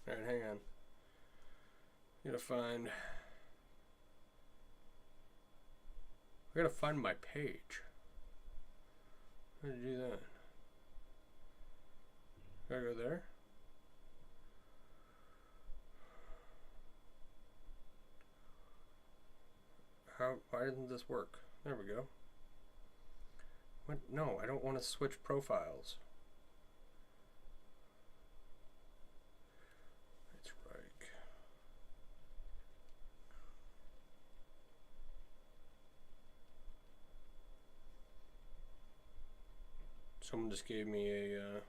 Alright, hang on. I gotta find my page. How do you do that? Gotta go there? Why doesn't this work? There we go. What? No, I don't want to switch profiles. It's right. Someone just gave me a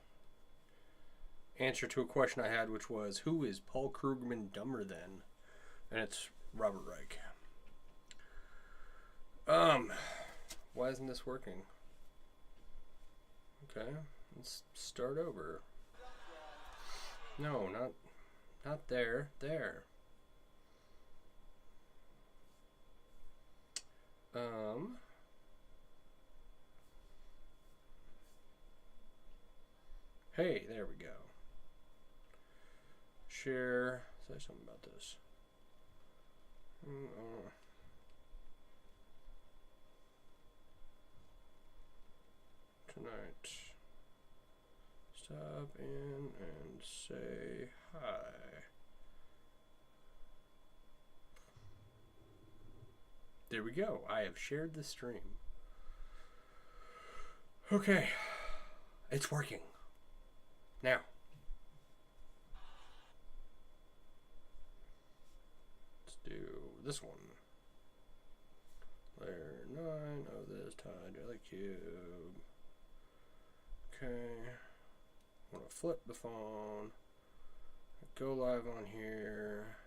answer to a question I had, which was, who is Paul Krugman dumber than? And it's Robert Reich. Why isn't this working? Okay, let's start over. No, not there. There. Hey, there we go. Share. Say something about this. Tonight. Stop in and say hi. There we go. I have shared the stream. Okay. It's working. Now. Let's do this one. Layer 9 of this tide Jellycube. Okay. I want to flip the phone. Go live on here.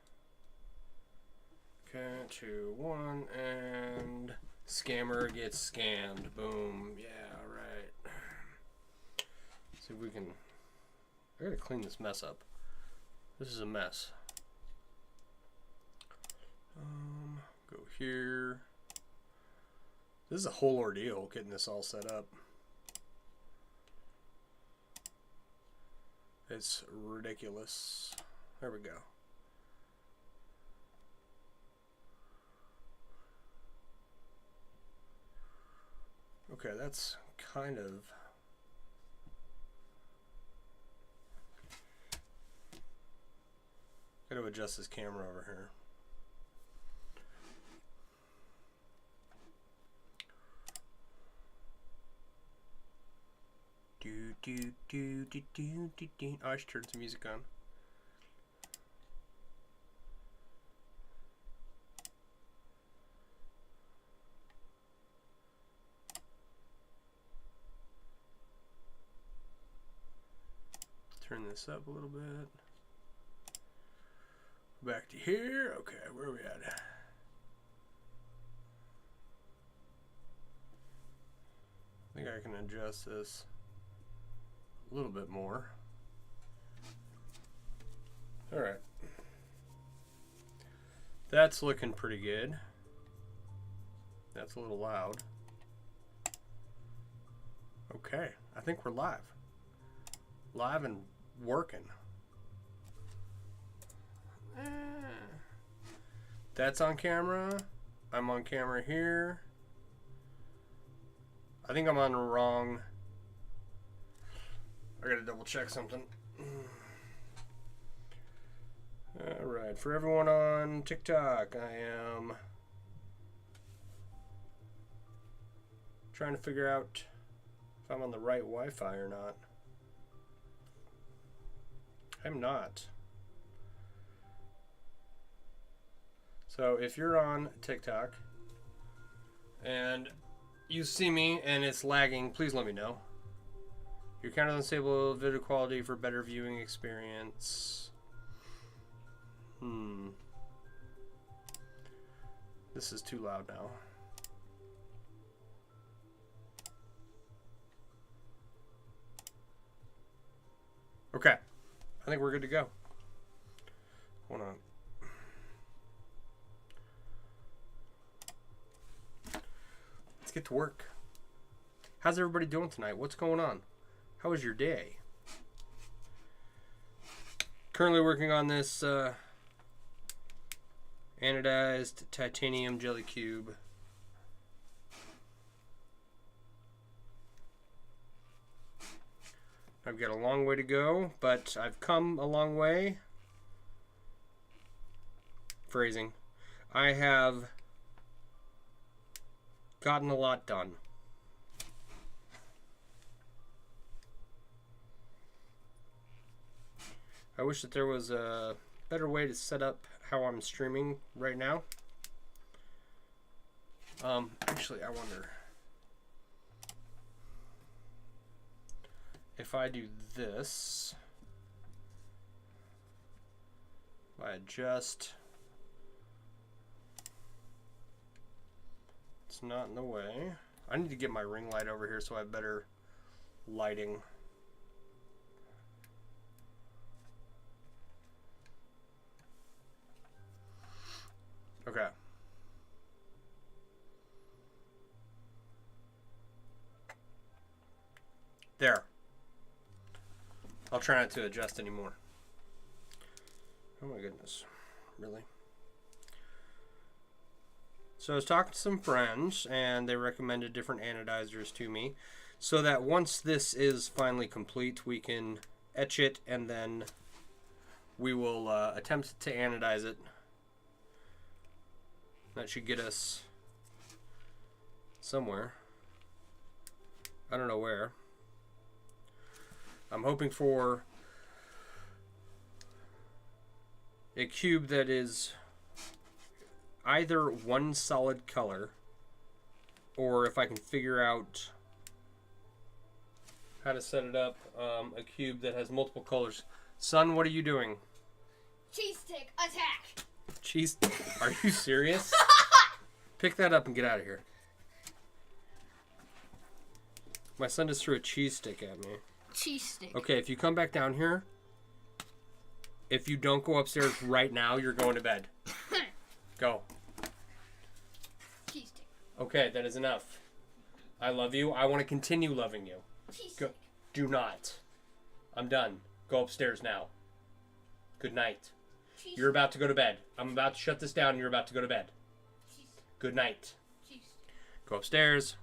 Okay, 2, 1, and scammer gets scanned. Boom. Yeah, right. See if we can. I gotta clean this mess up. This is a mess. Go here. This is a whole ordeal getting this all set up. It's ridiculous. There we go. Okay, that's kind of... Got to adjust this camera over here. Oh, I should turn some music on. Turn this up a little bit. Back to here. Okay, where are we at? I think I can adjust this a little bit more. All right. That's looking pretty good. That's a little loud. Okay, I think we're live. Live and working. That's on camera. I'm on camera here. I think I'm on the wrong. I gotta double check something. Alright, for everyone on TikTok, I am trying to figure out if I'm on the right Wi-Fi or not. I'm not. So if you're on TikTok and you see me and it's lagging, please let me know. You're kind of unstable video quality for better viewing experience. This is too loud now. Okay, I think we're good to go. Let's get to work. How's everybody doing tonight? What's going on? How was your day? Currently working on this anodized titanium Jellycube. I've got a long way to go, but I've come a long way. Phrasing. I have gotten a lot done. I wish that there was a better way to set up how I'm streaming right now. Actually, I wonder if I do this, if I adjust, it's not in the way. I need to get my ring light over here so I have better lighting. Okay. There. I'll try not to adjust anymore. Oh my goodness. Really? So I was talking to some friends and they recommended different anodizers to me so that once this is finally complete, we can etch it and then we will attempt to anodize it. That should get us somewhere. I don't know where. I'm hoping for a cube that is either one solid color, or if I can figure out how to set it up, a cube that has multiple colors. Son, what are you doing? Cheese stick attack. Cheese? Are you serious? Pick that up and get out of here. My son just threw a cheese stick at me. Cheese stick. Okay, if you come back down here, if you don't go upstairs right now, you're going to bed. Go. Cheese stick. Okay, that is enough. I love you. I want to continue loving you. Cheese Go. stick. Do not. I'm done. Go upstairs now. Good night. Cheese You're about to go to bed. I'm about to shut this down and you're about to go to bed. Cheese. Good night. Cheese. Go upstairs.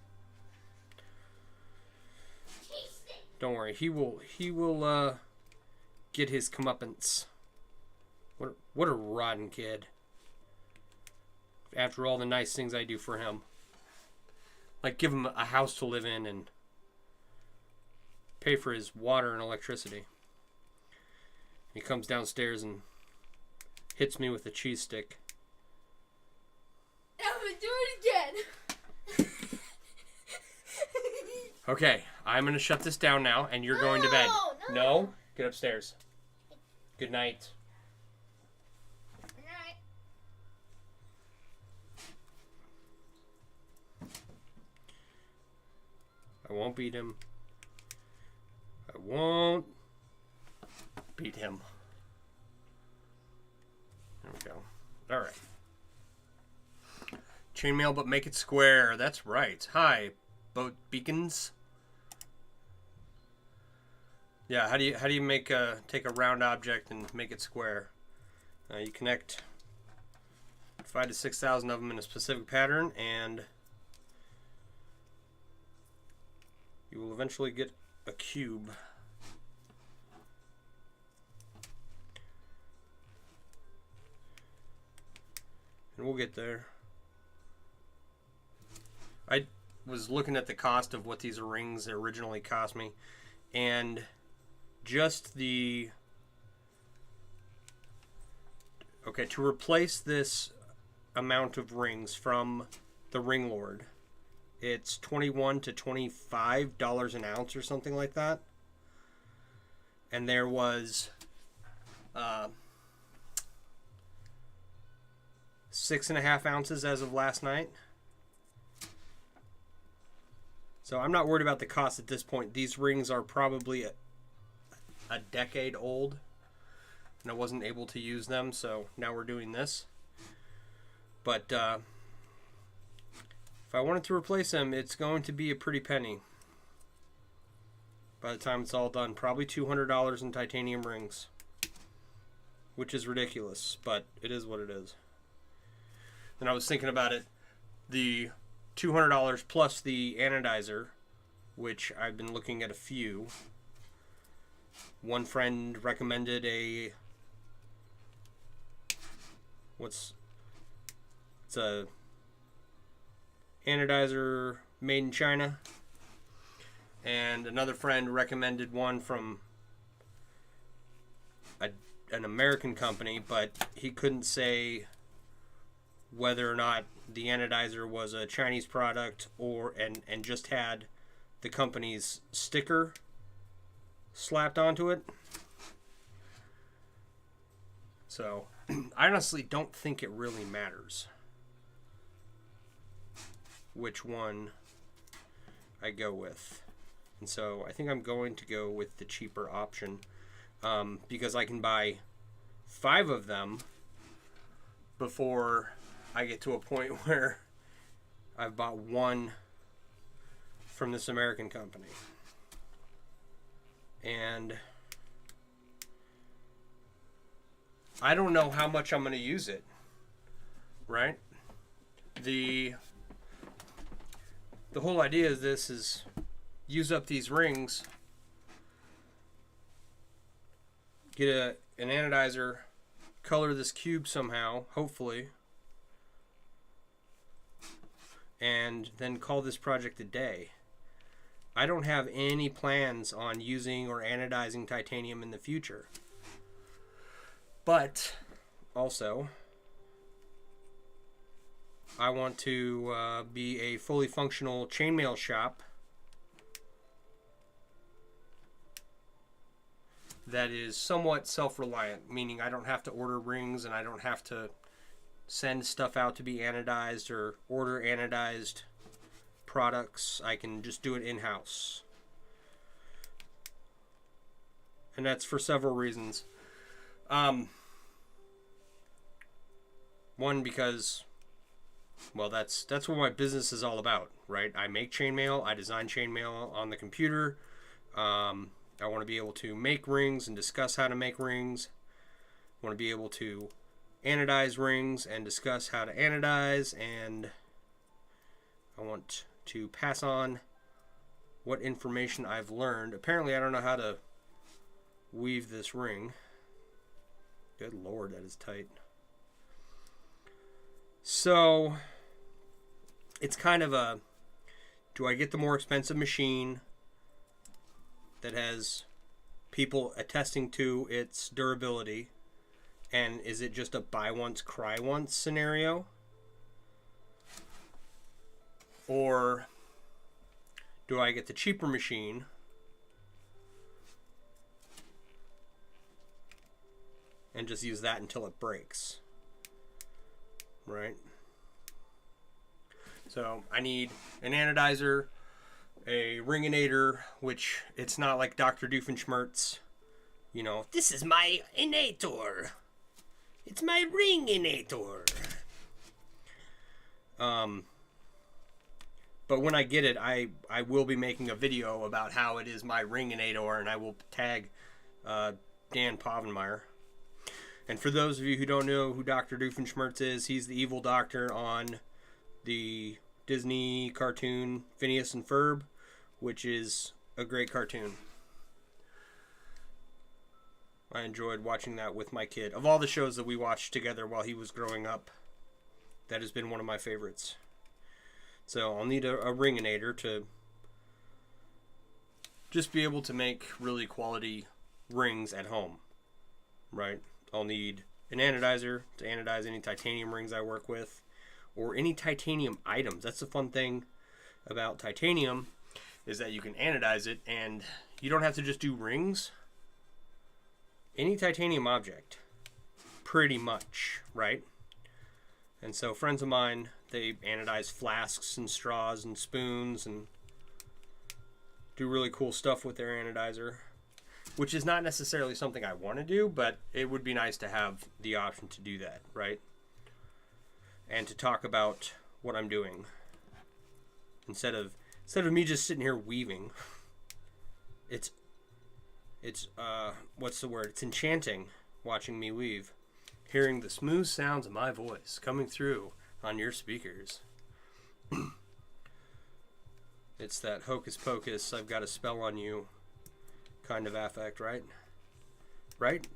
Cheese stick. Don't worry. He will get his comeuppance. What a rotten kid. After all the nice things I do for him. Like give him a house to live in and pay for his water and electricity. He comes downstairs and hits me with a cheese stick. I'm gonna do it again. Okay, I'm going to shut this down now, and you're going to bed. No. No? Get upstairs. Good night. Good night. I won't beat him. I won't beat him. There we go. All right. Chainmail, but make it square. That's right. Hi, boat beacons. Yeah, how do you make take a round object and make it square? You connect 5,000 to 6,000 of them in a specific pattern, and you will eventually get a cube. And we'll get there. I was looking at the cost of what these rings originally cost me, and just the... Okay, to replace this amount of rings from the Ring Lord, it's $21 to $25 an ounce or something like that. And there was 6.5 ounces as of last night. So I'm not worried about the cost at this point. These rings are probably a decade old, and I wasn't able to use them, so now we're doing this. But if I wanted to replace them, it's going to be a pretty penny by the time it's all done. Probably $200 in titanium rings. which is ridiculous, but it is what it is. And I was thinking about it, the $200 plus the anodizer, which I've been looking at a few. One friend recommended it's a anodizer made in China, and another friend recommended one from an American company, but he couldn't say whether or not the anodizer was a Chinese product or and just had the company's sticker slapped onto it. So I honestly don't think it really matters which one I go with. And so I think I'm going to go with the cheaper option, because I can buy 5 of them before I get to a point where I've bought one from this American company. And I don't know how much I'm going to use it, right? The whole idea of this is use up these rings, get an anodizer, color this cube somehow, hopefully, and then call this project a day. I don't have any plans on using or anodizing titanium in the future. But also, I want to be a fully functional chainmail shop that is somewhat self-reliant, meaning I don't have to order rings and I don't have to send stuff out to be anodized or order anodized products. I can just do it in-house. And that's for several reasons. One, because, well, that's what my business is all about, right? I make chainmail, I design chainmail on the computer. I want to be able to make rings and discuss how to make rings. I want to be able to anodize rings and discuss how to anodize, and I want to pass on what information I've learned. Apparently, I don't know how to weave this ring. Good Lord, that is tight. So, it's kind of a, do I get the more expensive machine that has people attesting to its durability, and is it just a buy once, cry once scenario? Or do I get the cheaper machine and just use that until it breaks? Right? So I need an anodizer, a ringinator, which it's not like Dr. Doofenshmirtz, you know, this is my inator. It's my ringinator. But when I get it, I will be making a video about how it is my ringinator, and I will tag Dan Povenmire. And for those of you who don't know who Dr. Doofenshmirtz is, he's the evil doctor on the Disney cartoon Phineas and Ferb, which is a great cartoon. I enjoyed watching that with my kid. Of all the shows that we watched together while he was growing up, that has been one of my favorites. So I'll need a ringinator to just be able to make really quality rings at home, right? I'll need an anodizer to anodize any titanium rings I work with, or any titanium items. That's the fun thing about titanium, is that you can anodize it and you don't have to just do rings. Any titanium object, pretty much, right? And so friends of mine, they anodize flasks and straws and spoons and do really cool stuff with their anodizer, which is not necessarily something I want to do, but it would be nice to have the option to do that, right? And to talk about what I'm doing instead of me just sitting here weaving. It's what's the word? It's enchanting watching me weave, hearing the smooth sounds of my voice coming through on your speakers. It's that hocus pocus, I've got a spell on you kind of affect, right? Right?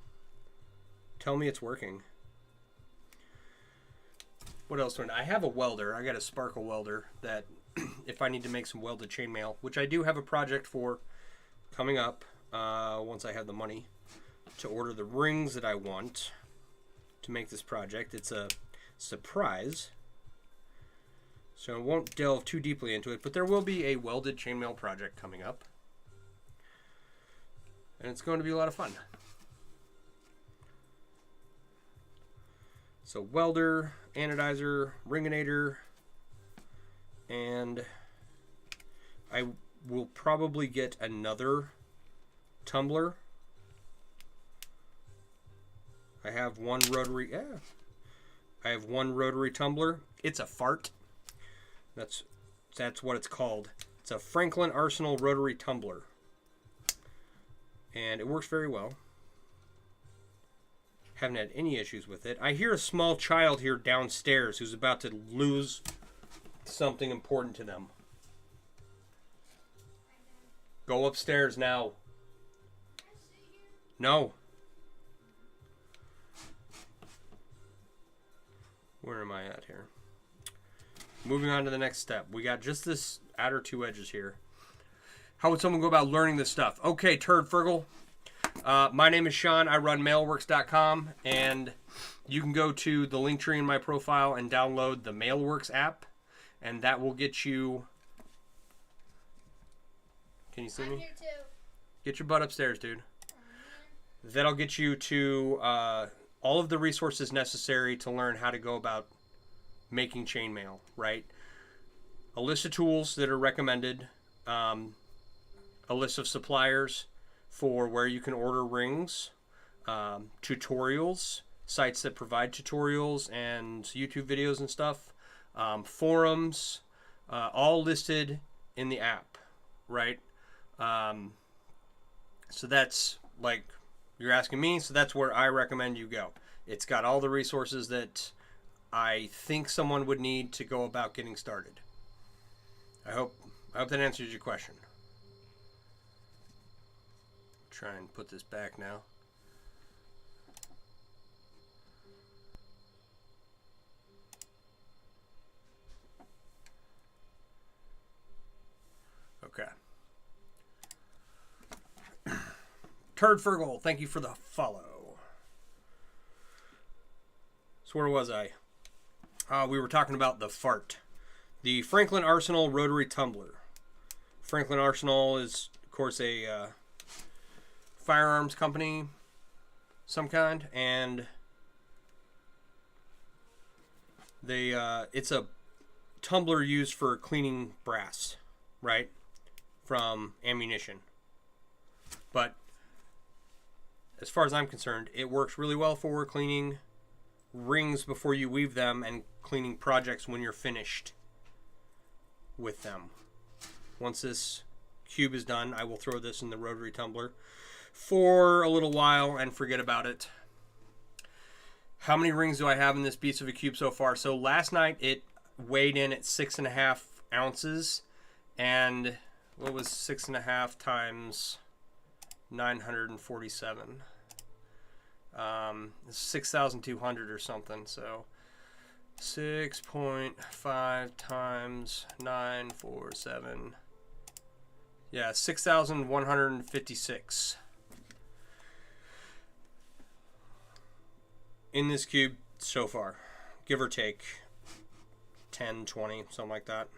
Tell me it's working. What else do I have? A welder. I got a sparkle welder that if I need to make some welded chainmail, which I do have a project for coming up once I have the money to order the rings that I want to make this project. It's a surprise, so I won't delve too deeply into it, but there will be a welded chainmail project coming up, and it's going to be a lot of fun. So welder, anodizer, ringinator, and I will probably get another tumbler. I have one rotary, I have one rotary tumbler. It's a fart. That's what it's called. It's a Franklin Arsenal rotary tumbler. And it works very well. Haven't had any issues with it. I hear a small child here downstairs who's about to lose something important to them. Go upstairs now. No. Where am I at here? Moving on to the next step. We got just this outer two edges here. How would someone go about learning this stuff? Okay, Turd Fergal. My name is Sean. I run mailworks.com, and you can go to the link tree in my profile and download the Mailworks app, and that will get you... Can you see me? I'm here too. Get your butt upstairs, dude. That'll get you to all of the resources necessary to learn how to go about making chainmail, right? A list of tools that are recommended, a list of suppliers for where you can order rings, tutorials, sites that provide tutorials and YouTube videos and stuff, forums, all listed in the app, right? So that's like, you're asking me, so that's where I recommend you go. It's got all the resources that I think someone would need to go about getting started. I hope that answers your question. Try and put this back now. Okay. Turd Fergal, thank you for the follow. So where was I? We were talking about the fart. The Franklin Arsenal rotary tumbler. Franklin Arsenal is, of course, a firearms company, some kind, and they it's a tumbler used for cleaning brass, right, from ammunition. But as far as I'm concerned, it works really well for cleaning rings before you weave them and cleaning projects when you're finished with them. Once this cube is done, I will throw this in the rotary tumbler for a little while and forget about it. How many rings do I have in this piece of a cube so far? So last night it weighed in at 6.5 ounces, and what was 6.5 times 947? 6,200 or something. So 6.5 times 947. Yeah, 6,156 in this cube so far, give or take 10, 20, something like that.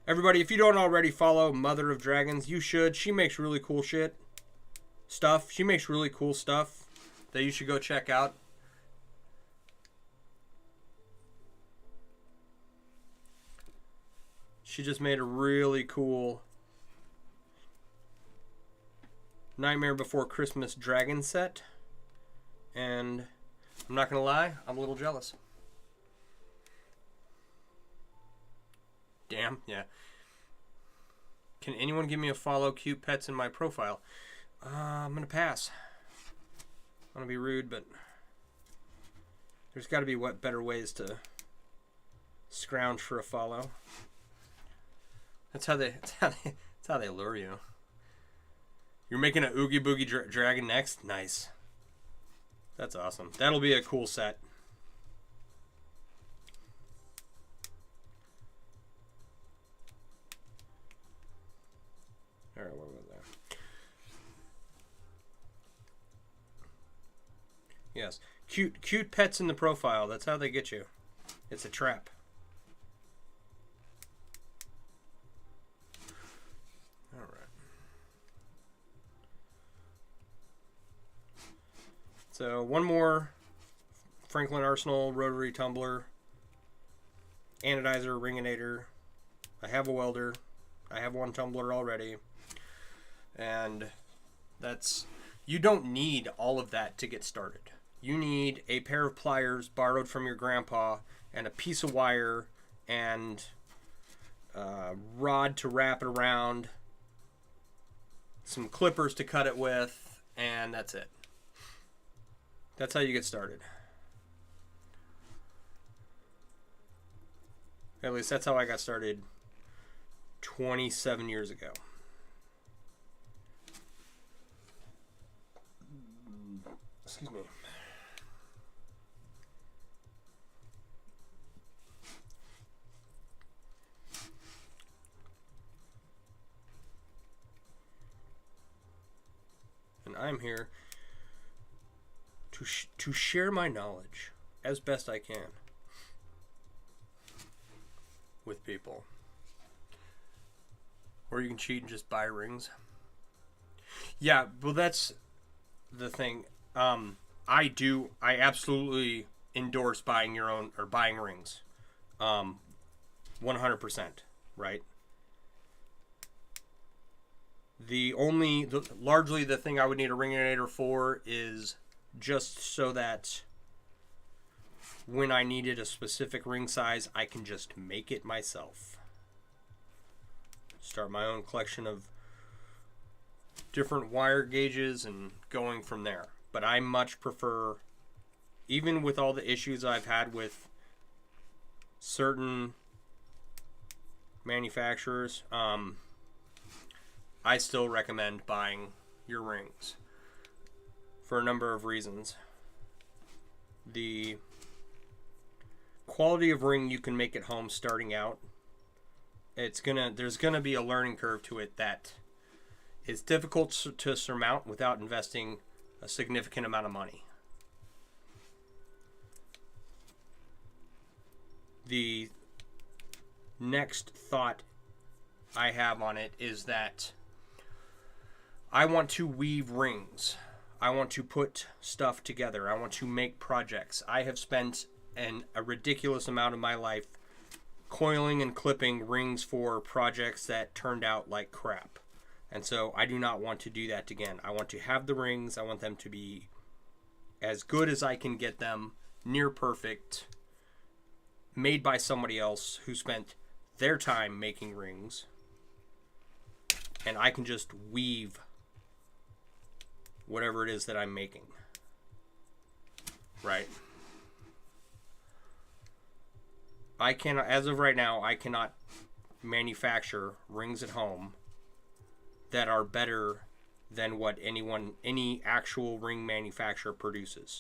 Everybody, if you don't already follow Mother of Dragons, you should. She makes really cool stuff. She makes really cool stuff that you should go check out. She just made a really cool Nightmare Before Christmas dragon set. And I'm not going to lie, I'm a little jealous. Damn, yeah. Can anyone give me a follow? Cute pets in my profile. I'm going going to pass. I don't want to be rude, but there's got to be better ways to scrounge for a follow. That's how they lure you. You're making an Oogie Boogie Dragon next? Nice. That's awesome. That'll be a cool set. All right, what was that? Yes. Cute pets in the profile. That's how they get you. It's a trap. All right. So one more Franklin Arsenal rotary tumbler, anodizer, ringinator. I have a welder. I have one tumbler already. And that's, you don't need all of that to get started. You need a pair of pliers borrowed from your grandpa and a piece of wire and a rod to wrap it around, some clippers to cut it with, and that's it. That's how you get started. At least that's how I got started 27 years ago. Excuse me. And I'm here to share my knowledge as best I can with people. Or you can cheat and just buy rings. Yeah, well, that's the thing. I absolutely endorse buying your own, or buying rings. 100%, right? Largely the thing I would need a ringinator for is just so that when I needed a specific ring size, I can just make it myself. Start my own collection of different wire gauges and going from there. But I much prefer, even with all the issues I've had with certain manufacturers, I still recommend buying your rings for a number of reasons. The quality of ring you can make at home starting out, there's gonna be a learning curve to it that is difficult to surmount without investing a significant amount of money. The next thought I have on it is that I want to weave rings. I want to put stuff together. I want to make projects. I have spent a ridiculous amount of my life coiling and clipping rings for projects that turned out like crap. And so I do not want to do that again. I want to have the rings. I want them to be as good as I can get them, near perfect, made by somebody else who spent their time making rings. And I can just weave whatever it is that I'm making. Right? I cannot, as of right now, I cannot manufacture rings at home that are better than what any actual ring manufacturer produces.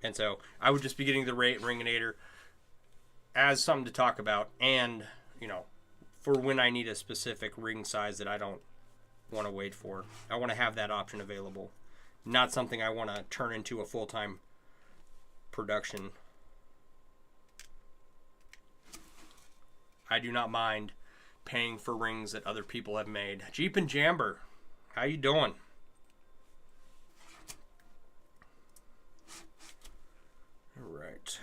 And so I would just be getting the ringinator as something to talk about, and for when I need a specific ring size that I don't want to wait for. I want to have that option available. Not something I want to turn into a full-time production. I do not mind paying for rings that other people have made. Jeep and Jamber, how you doing? All right.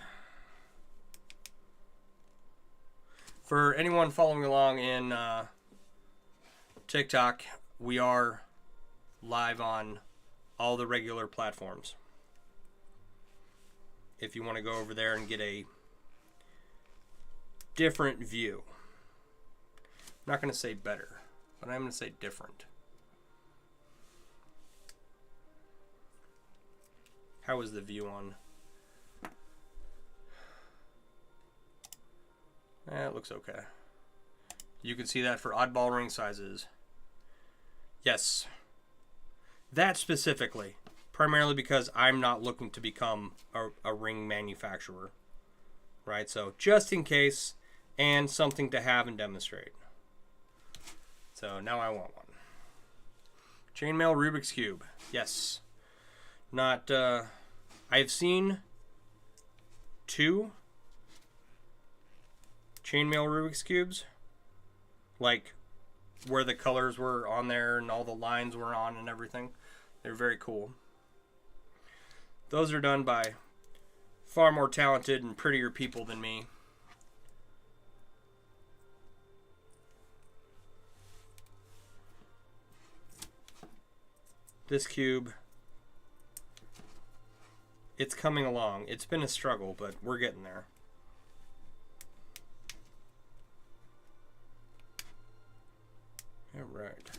For anyone following along in TikTok, we are live on all the regular platforms. If you want to go over there and get a different view. I'm not going to say better, but I'm going to say different. How is the view on? It looks okay. You can see that for oddball ring sizes. Yes. That specifically. Primarily because I'm not looking to become a ring manufacturer. Right? So just in case, and something to have and demonstrate. So now I want one. Chainmail Rubik's Cube. Yes. Not, I've seen 2 chainmail Rubik's Cubes. Like, where the colors were on there and all the lines were on and everything. They're very cool. Those are done by far more talented and prettier people than me. This cube, it's coming along. It's been a struggle, but we're getting there. All right.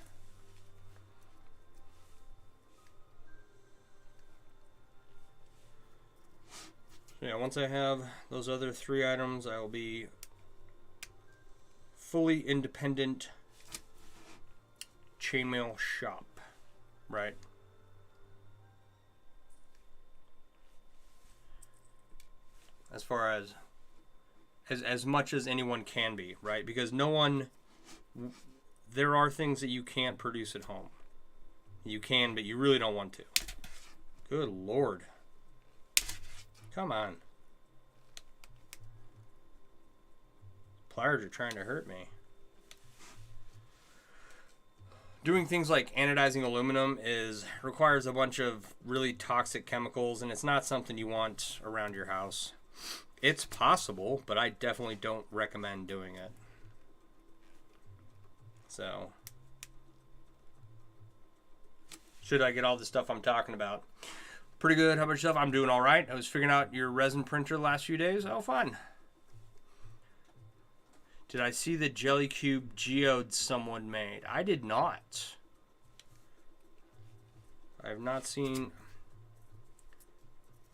So yeah, once I have those other 3 items, I will be fully independent chainmail shop, right? As far as much as anyone can be, right? Because no one, there are things that you can't produce at home. You can, but you really don't want to. Good Lord. Come on. Pliers are trying to hurt me. Doing things like anodizing aluminum requires a bunch of really toxic chemicals, and it's not something you want around your house. It's possible, but I definitely don't recommend doing it. So, should I get all the stuff I'm talking about? Pretty good. How about yourself? I'm doing all right. I was figuring out your resin printer the last few days. Oh, fun. Did I see the Jellycube geode someone made? I did not. I have not seen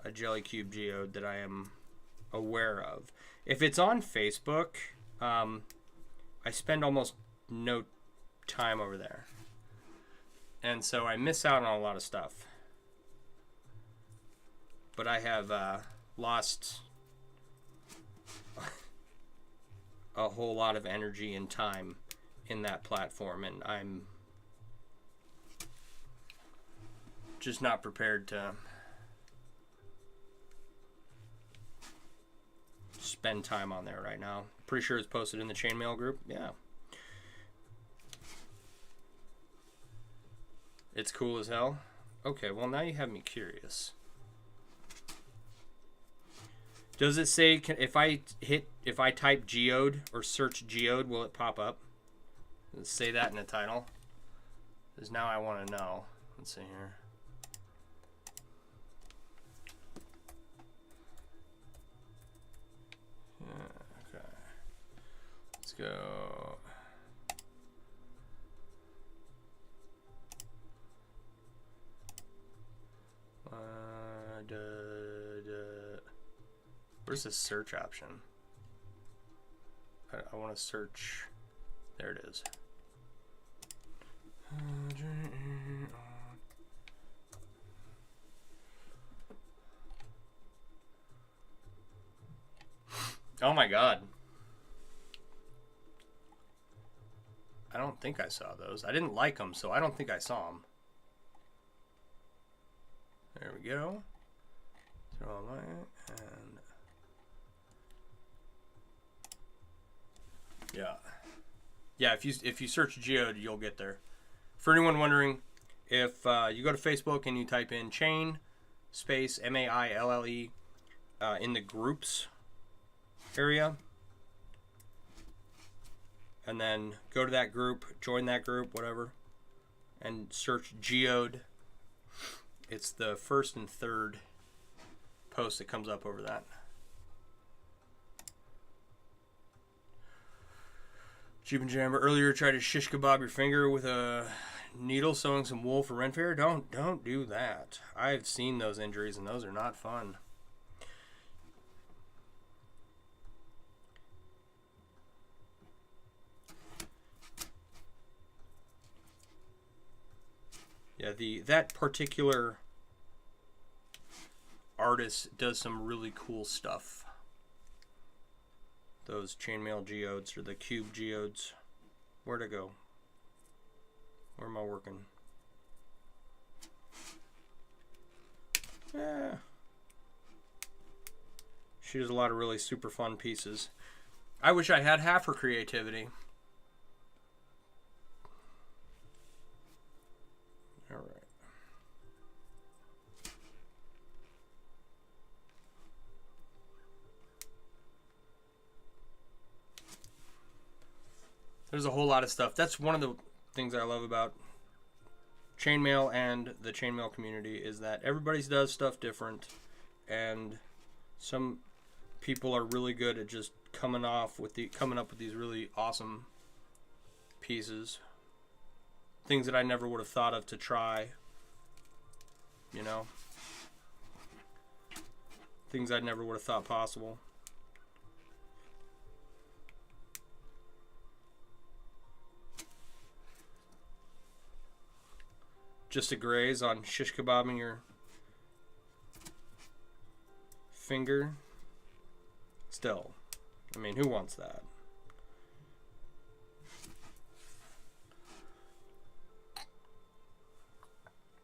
a Jellycube geode that I am aware of. If it's on Facebook, I spend almost no time over there. And so I miss out on a lot of stuff. But I have lost a whole lot of energy and time in that platform, and I'm just not prepared to spend time on there right now. Pretty sure it's posted in the chainmail group. Yeah. It's cool as hell. Okay, well now you have me curious. Does it say, if I type geode or search geode, will it pop up? Does it say that in the title? Because now I want to know. Let's see here. Yeah, okay. Let's go. Where's the search option? I want to search. There it is. Oh my God. I don't think I saw those. I didn't like them, so I don't think I saw them. There we go. Throw them away and yeah. If you search geode, you'll get there. For anyone wondering, if you go to Facebook and you type in chain space MAILLE in the groups area, and then go to that group, join that group, whatever, and search geode. It's the first and third post that comes up over that. Jeep and Jammer, earlier tried to shish kebab your finger with a needle sewing some wool for Ren Fair? Don't do that. I've seen those injuries and those are not fun. Yeah, that particular artist does some really cool stuff. Those chainmail geodes or the cube geodes. Where'd it go? Where am I working? Yeah. She does a lot of really super fun pieces. I wish I had half her creativity. All right. There's a whole lot of stuff. That's one of the things I love about chainmail and the chainmail community is that everybody does stuff different, and some people are really good at just coming up with these really awesome pieces. Things that I never would have thought of to try. You know? Things I never would have thought possible. Just a graze on shish kebabbing your finger. Still, I mean, who wants that?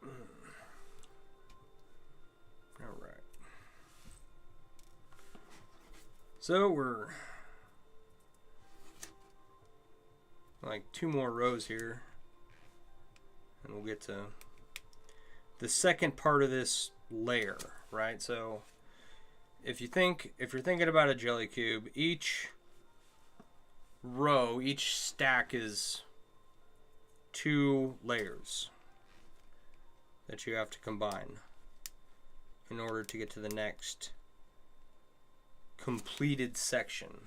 All right. So we're like 2 more rows here. And we'll get to the second part of this layer, right? So if you're thinking about a Jellycube, each row, each stack is 2 layers that you have to combine in order to get to the next completed section.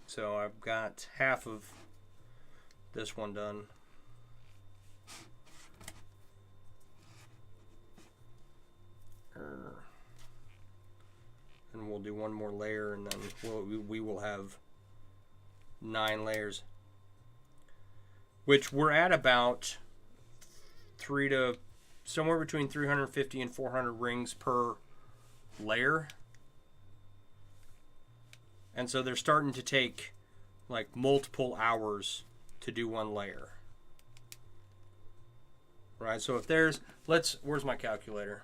So I've got half of this one done. And we'll do one more layer, and then we will have 9 layers, which we're at about somewhere between 350 and 400 rings per layer. And so they're starting to take like multiple hours to do one layer. Right? So if there's, where's my calculator?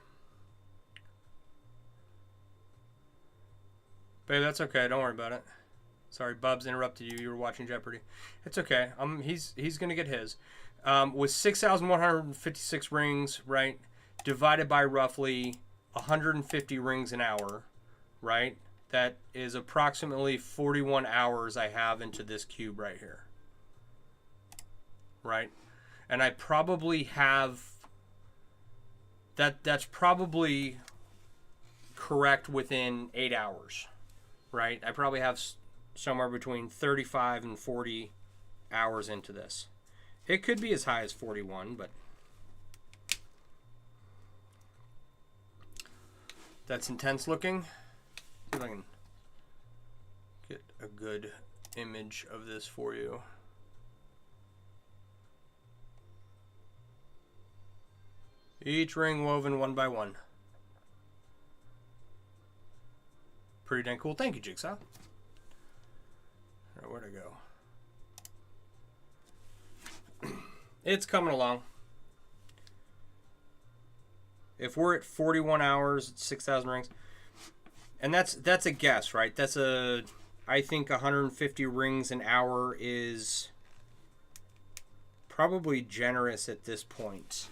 Babe, that's okay. Don't worry about it. Sorry, Bubs interrupted you. You were watching Jeopardy. It's okay. He's gonna get his. With 6,156 rings, right, divided by roughly 150 rings an hour, right? That is approximately 41 hours I have into this cube right here, right? And I probably have that's probably correct within 8 hours. Right? I probably have somewhere between 35 and 40 hours into this. It could be as high as 41, but that's intense looking. See if I can get a good image of this for you. Each ring woven one by one. Pretty dang cool. Thank you, Jigsaw. All right, where'd I go? It's coming along. If we're at 41 hours, 6,000 rings, and that's a guess, right? I think 150 rings an hour is probably generous at this point.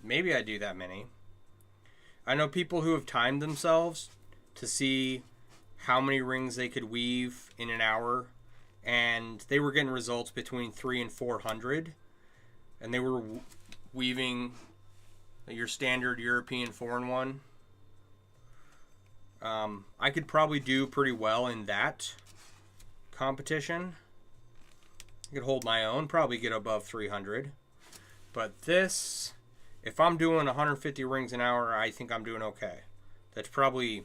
Maybe I do that many. I know people who have timed themselves to see how many rings they could weave in an hour, and they were getting results between 300 and 400, and they were weaving your standard European 4-in-1. I could probably do pretty well in that competition. I could hold my own, probably get above 300. But this, if I'm doing 150 rings an hour, I think I'm doing okay. That's probably,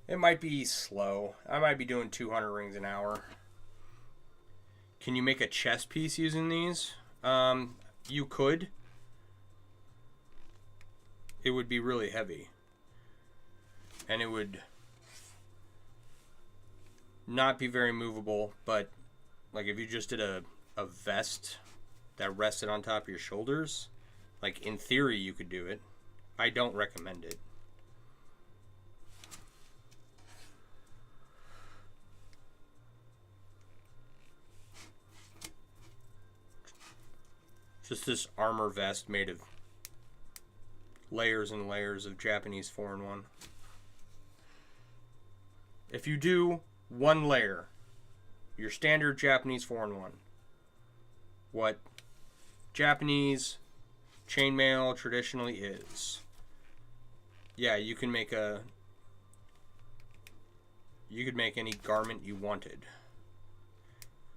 it might be slow. I might be doing 200 rings an hour. Can you make a chess piece using these? You could. It would be really heavy. And it would not be very movable, but like if you just did a vest that rested on top of your shoulders, like in theory you could do it. I don't recommend it. Just this armor vest made of layers and layers of Japanese 4-in-1. If you do one layer, your standard Japanese 4-in-1, what Japanese chainmail traditionally is, yeah, you can make any garment you wanted.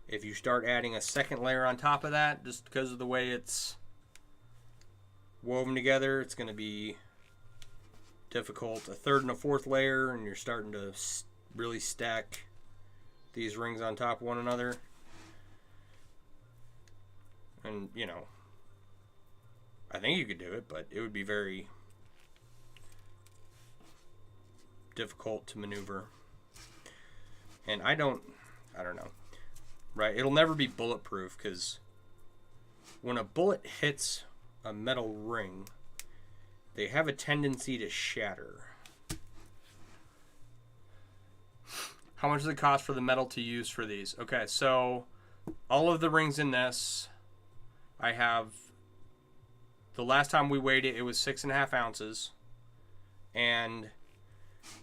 If you start adding a second layer on top of that, just because of the way it's woven together, it's going to be difficult. A third and a fourth layer, and you're starting to really stack these rings on top of one another. And, you know, I think you could do it, but it would be very difficult to maneuver. And I don't know. Right? It'll never be bulletproof, because when a bullet hits a metal ring, they have a tendency to shatter. How much does it cost for the metal to use for these? Okay, so all of the rings in this, I have, the last time we weighed it, it was 6.5 ounces. And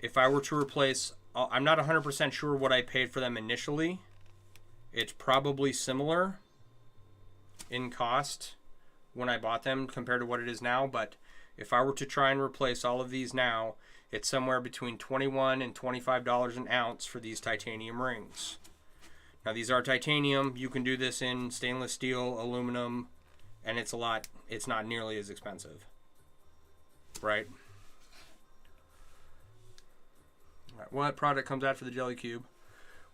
if I were to replace, I'm not 100% sure what I paid for them initially. It's probably similar in cost when I bought them compared to what it is now. But if I were to try and replace all of these now, it's somewhere between $21 and $25 an ounce for these titanium rings. Now, these are titanium. You can do this in stainless steel, aluminum, and it's not nearly as expensive. Right? All right, what product comes after the Jellycube?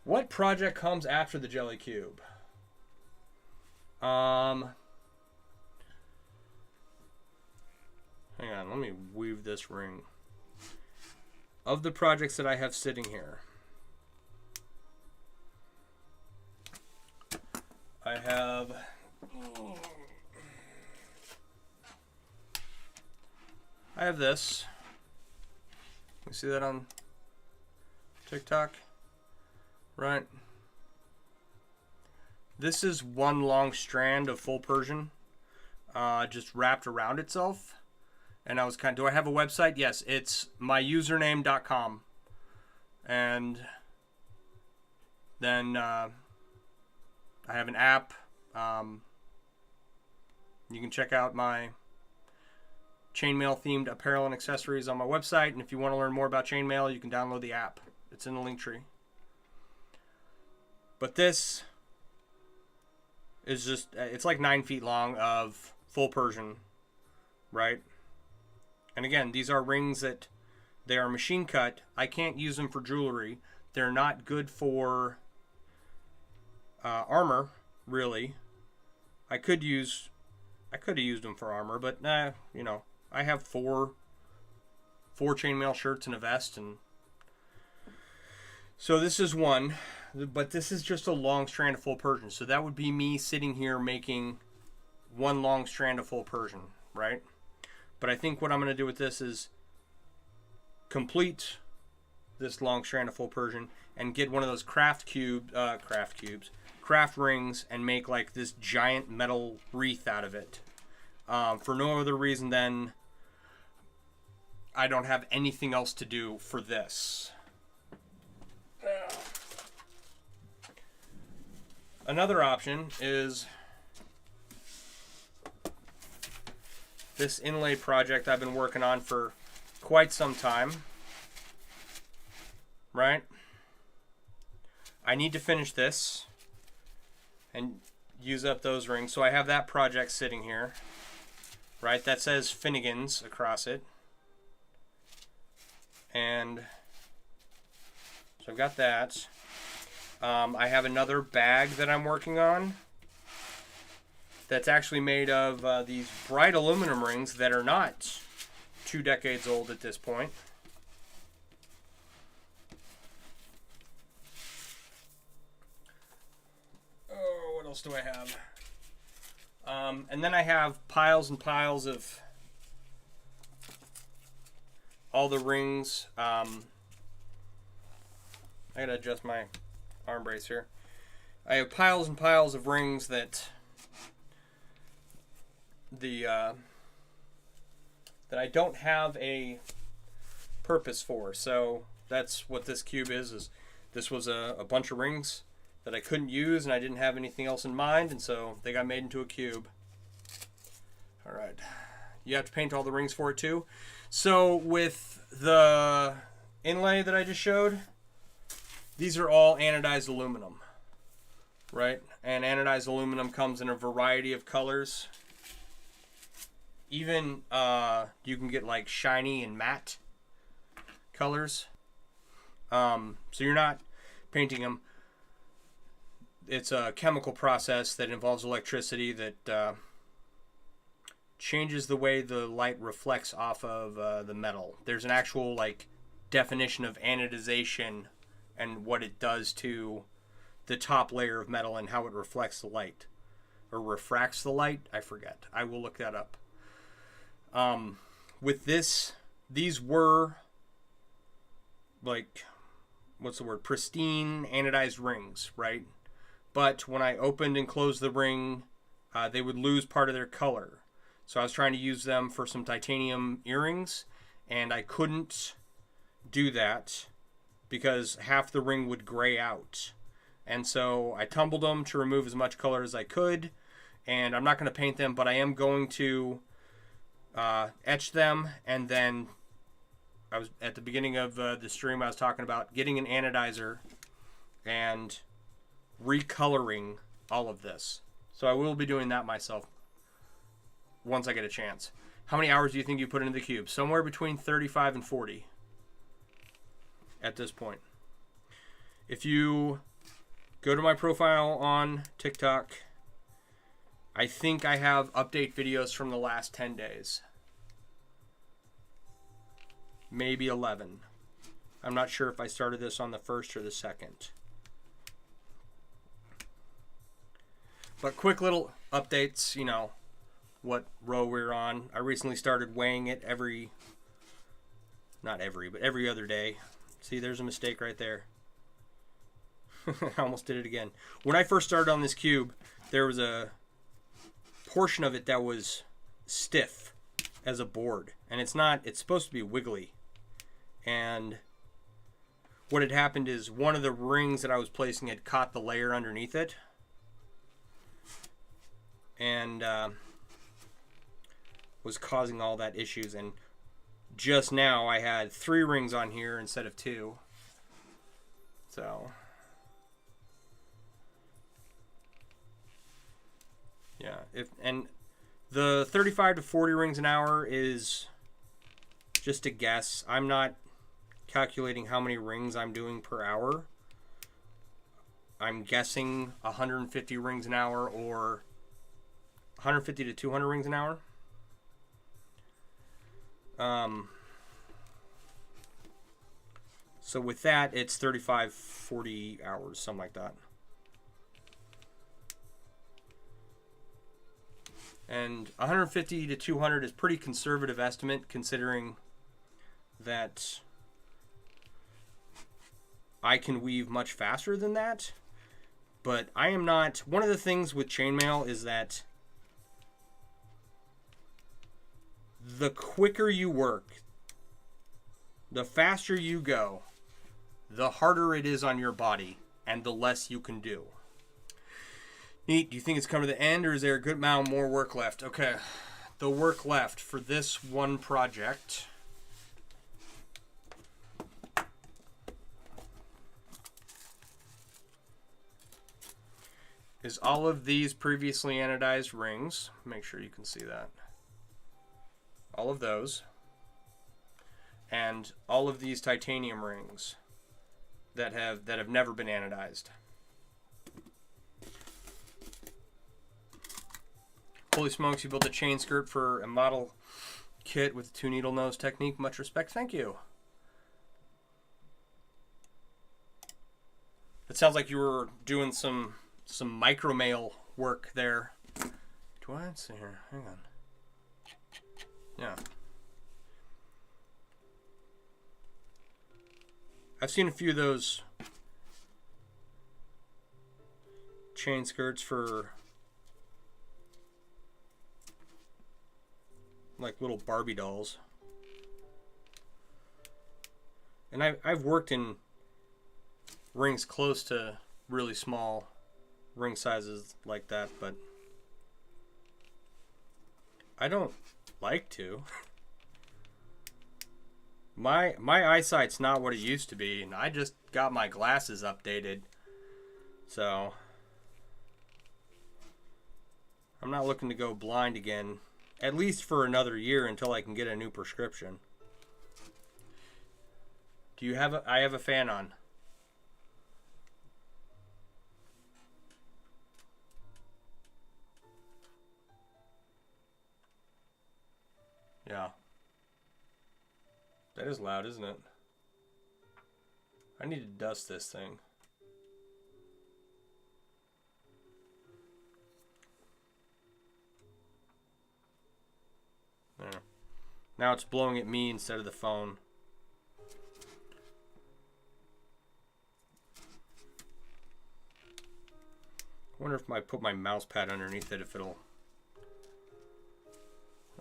What project comes after the Jellycube? Hang on, let me weave this ring. Of the projects that I have sitting here, I have this. You see that on TikTok? Right. This is one long strand of full Persian, just wrapped around itself. And I was do I have a website? Yes, it's myusername.com. And then I have an app. You can check out my chainmail themed apparel and accessories on my website. And if you want to learn more about chainmail, you can download the app. It's in the link tree. But this is just, it's like 9 feet long of full Persian, right? And again, these are rings that they are machine cut. I can't use them for jewelry. They're not good for armor, really. I could have used them for armor, but you know, I have four chainmail shirts and a vest, and so this is one. But this is just a long strand of full Persian. So that would be me sitting here making one long strand of full Persian, right? But I think what I'm going to do with this is complete this long strand of full Persian and get one of those craft rings, and make like this giant metal wreath out of it. For no other reason than I don't have anything else to do for this. Another option is this inlay project I've been working on for quite some time, right? I need to finish this. and use up those rings. So I have that project sitting here, right? That says Finnegan's across it. And so I've got that. I have another bag that I'm working on that's actually made of these bright aluminum rings that are not 2 decades old at this point. Oh, what else do I have? And then I have piles and piles of all the rings. I gotta adjust my arm brace here. I have piles and piles of rings that that I don't have a purpose for. So that's what this cube is this was a bunch of rings that I couldn't use and I didn't have anything else in mind, and so they got made into a cube. All right. You have to paint all the rings for it too. So with the inlay that I just showed, these are all anodized aluminum, right? And anodized aluminum comes in a variety of colors. Even you can get like shiny and matte colors. So you're not painting them. It's a chemical process that involves electricity that changes the way the light reflects off of the metal. There's an actual like definition of anodization and what it does to the top layer of metal and how it reflects the light or refracts the light. I forget. I will look that up. With this, these were like, what's the word? Pristine anodized rings, right? But when I opened and closed the ring, they would lose part of their color. So I was trying to use them for some titanium earrings, and I couldn't do that because half the ring would gray out. And so I tumbled them to remove as much color as I could, and I'm not going to paint them, but I am going to etch them. And then I was at the beginning of the stream, I was talking about getting an anodizer and recoloring all of this. So I will be doing that myself once I get a chance. How many hours do you think you put into the cube? Somewhere between 35 and 40 at this point. If you go to my profile on TikTok, I think I have update videos from the last 10 days. Maybe 11. I'm not sure if I started this on the 1st or the 2nd. But quick little updates, you know, what row we're on. I recently started weighing it not every, but every other day. See, there's a mistake right there. I almost did it again. When I first started on this cube, there was a portion of it that was stiff as a board. And it's not, it's supposed to be wiggly. And what had happened is one of the rings that I was placing had caught the layer underneath it. And was causing all that issues. And just now I had 3 rings on here instead of 2. So yeah, and the 35 to 40 rings an hour is just a guess. I'm not calculating how many rings I'm doing per hour. I'm guessing 150 rings an hour or 150 to 200 rings an hour. So with that, it's 35, 40 hours, something like that. And 150 to 200 is pretty conservative estimate, considering that I can weave much faster than that. But I am not... One of the things with chainmail is that the quicker you work, the faster you go, the harder it is on your body, and the less you can do. Neat. Do you think it's come to the end, or is there a good amount more work left? Okay. The work left for this one project is all of these previously anodized rings. Make sure you can see that. All of those. And all of these titanium rings that have never been anodized. Holy smokes, you built a chain skirt for a model kit with 2 needle nose technique. Much respect. Thank you. It sounds like you were doing some micro mail work there. Do I see here? Hang on. Yeah. I've seen a few of those chain skirts for like little Barbie dolls. And I've worked in rings close to really small ring sizes like that, but I don't like to. My eyesight's not what it used to be, and I just got my glasses updated, so I'm not looking to go blind again, at least for another year until I can get a new prescription. Do you have I have a fan on. Yeah. That is loud, isn't it? I need to dust this thing. There. Now it's blowing at me instead of the phone. I wonder if I put my mouse pad underneath it, if it'll...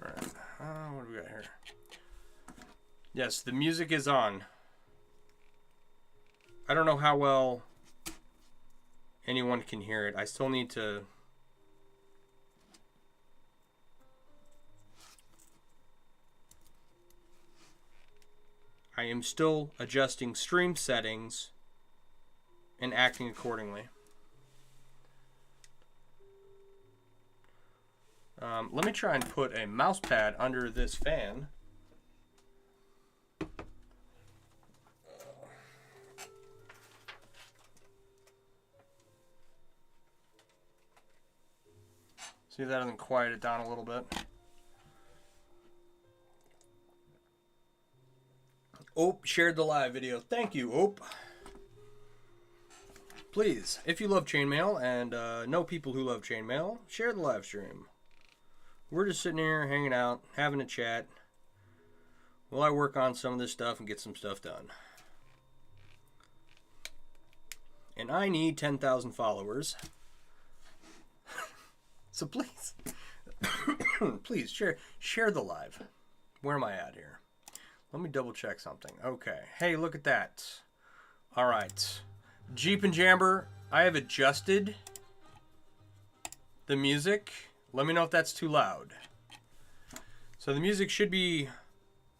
Alright. What do we got here? Yes, the music is on. I don't know how well anyone can hear it. I still need to... I am still adjusting stream settings and acting accordingly. Let me try and put a mouse pad under this fan. See if that doesn't quiet it down a little bit. Ope shared the live video. Thank you, Ope. Please, if you love chainmail and know people who love chainmail, share the live stream. We're just sitting here hanging out, having a chat while I work on some of this stuff and get some stuff done. And I need 10,000 followers. So please, please share the live. Where am I at here? Let me double check something. Okay. Hey, look at that. All right. Jeep and Jamber, I have adjusted the music. Let me know if that's too loud. So the music should be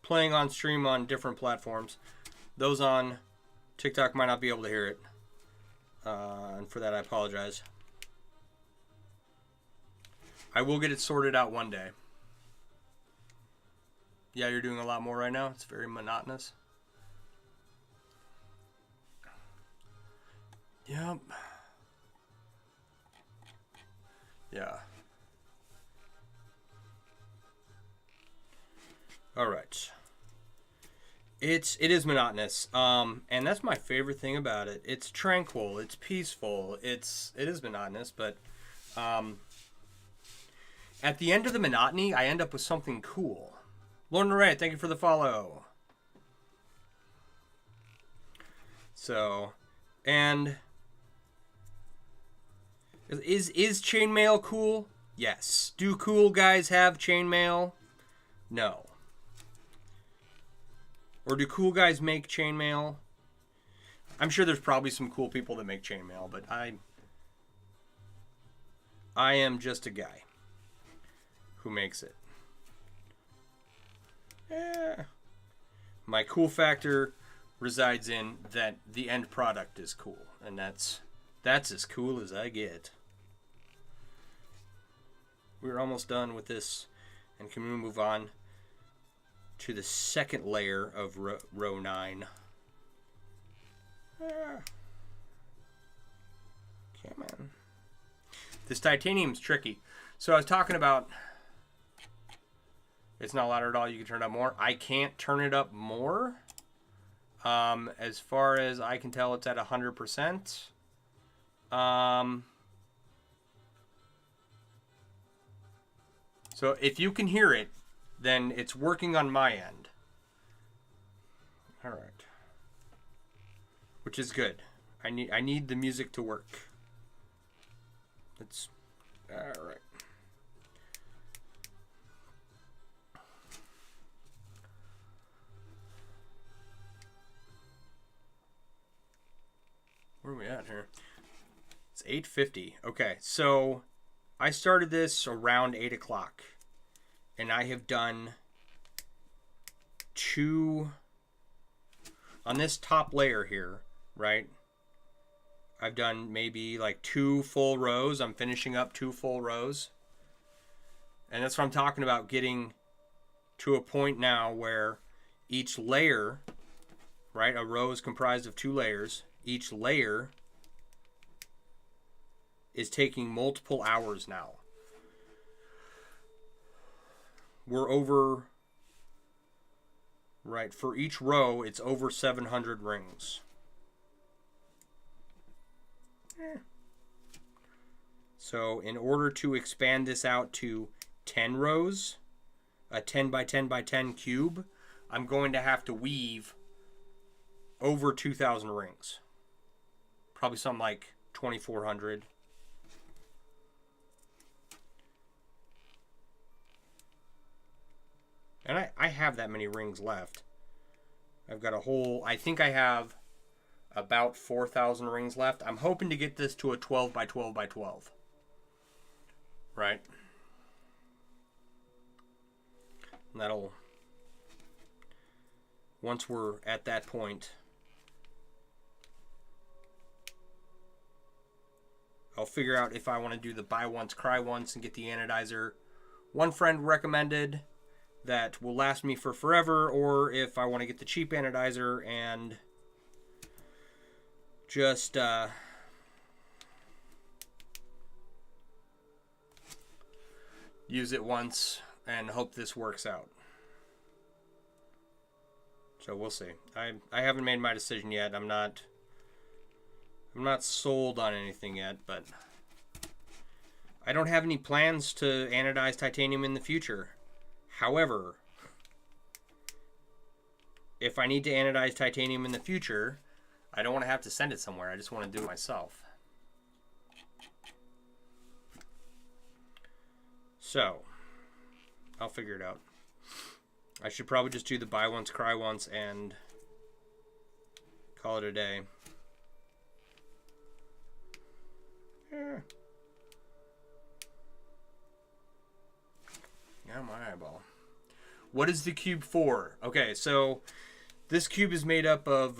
playing on stream on different platforms. Those on TikTok might not be able to hear it. And for that, I apologize. I will get it sorted out one day. Yeah, you're doing a lot more right now. It's very monotonous. Yep. Yeah. All right. It is monotonous. And that's my favorite thing about it. It's tranquil, it's peaceful, it is monotonous, but at the end of the monotony, I end up with something cool. Lauren Ray, thank you for the follow. So, and is chainmail cool? Yes. Do cool guys have chainmail? No. Or do cool guys make chainmail? I'm sure there's probably some cool people that make chainmail, but I am just a guy who makes it. Yeah. My cool factor resides in that the end product is cool, and that's as cool as I get. we're almost done with this, and can we move on to the second layer of row 9. Come on. This titanium's tricky. So I was talking about it's not louder at all. You can turn it up more. I can't turn it up more. As far as I can tell, it's at 100%. So if you can hear it, then it's working on my end. All right. Which is good. I need the music to work. It's all right. Where are we at here? It's 8:50. Okay, so I started this around 8 o'clock, and I have done 2 on this top layer here, right? I've done maybe like 2 full rows. I'm finishing up 2 full rows. And that's what I'm talking about, getting to a point now where each layer, right? A row is comprised of 2 layers. Each layer is taking multiple hours now. We're over, right, for each row, it's over 700 rings. So in order to expand this out to 10 rows, a 10 by 10 by 10 cube, I'm going to have to weave over 2,000 rings. Probably something like 2,400. And I have that many rings left. I've got a whole, I think I have about 4,000 rings left. I'm hoping to get this to a 12 by 12 by 12. Right? And that'll, once we're at that point, I'll figure out if I want to do the buy once, cry once and get the anodizer one friend recommended that will last me for forever, or if I want to get the cheap anodizer and just use it once and hope this works out. So we'll see. I haven't made my decision yet. I'm not sold on anything yet, but I don't have any plans to anodize titanium in the future. However, if I need to anodize titanium in the future, I don't want to have to send it somewhere. I just want to do it myself. So, I'll figure it out. I should probably just do the buy once, cry once, and call it a day. Yeah. Yeah, my eyeball. What is the cube for? Okay, so this cube is made up of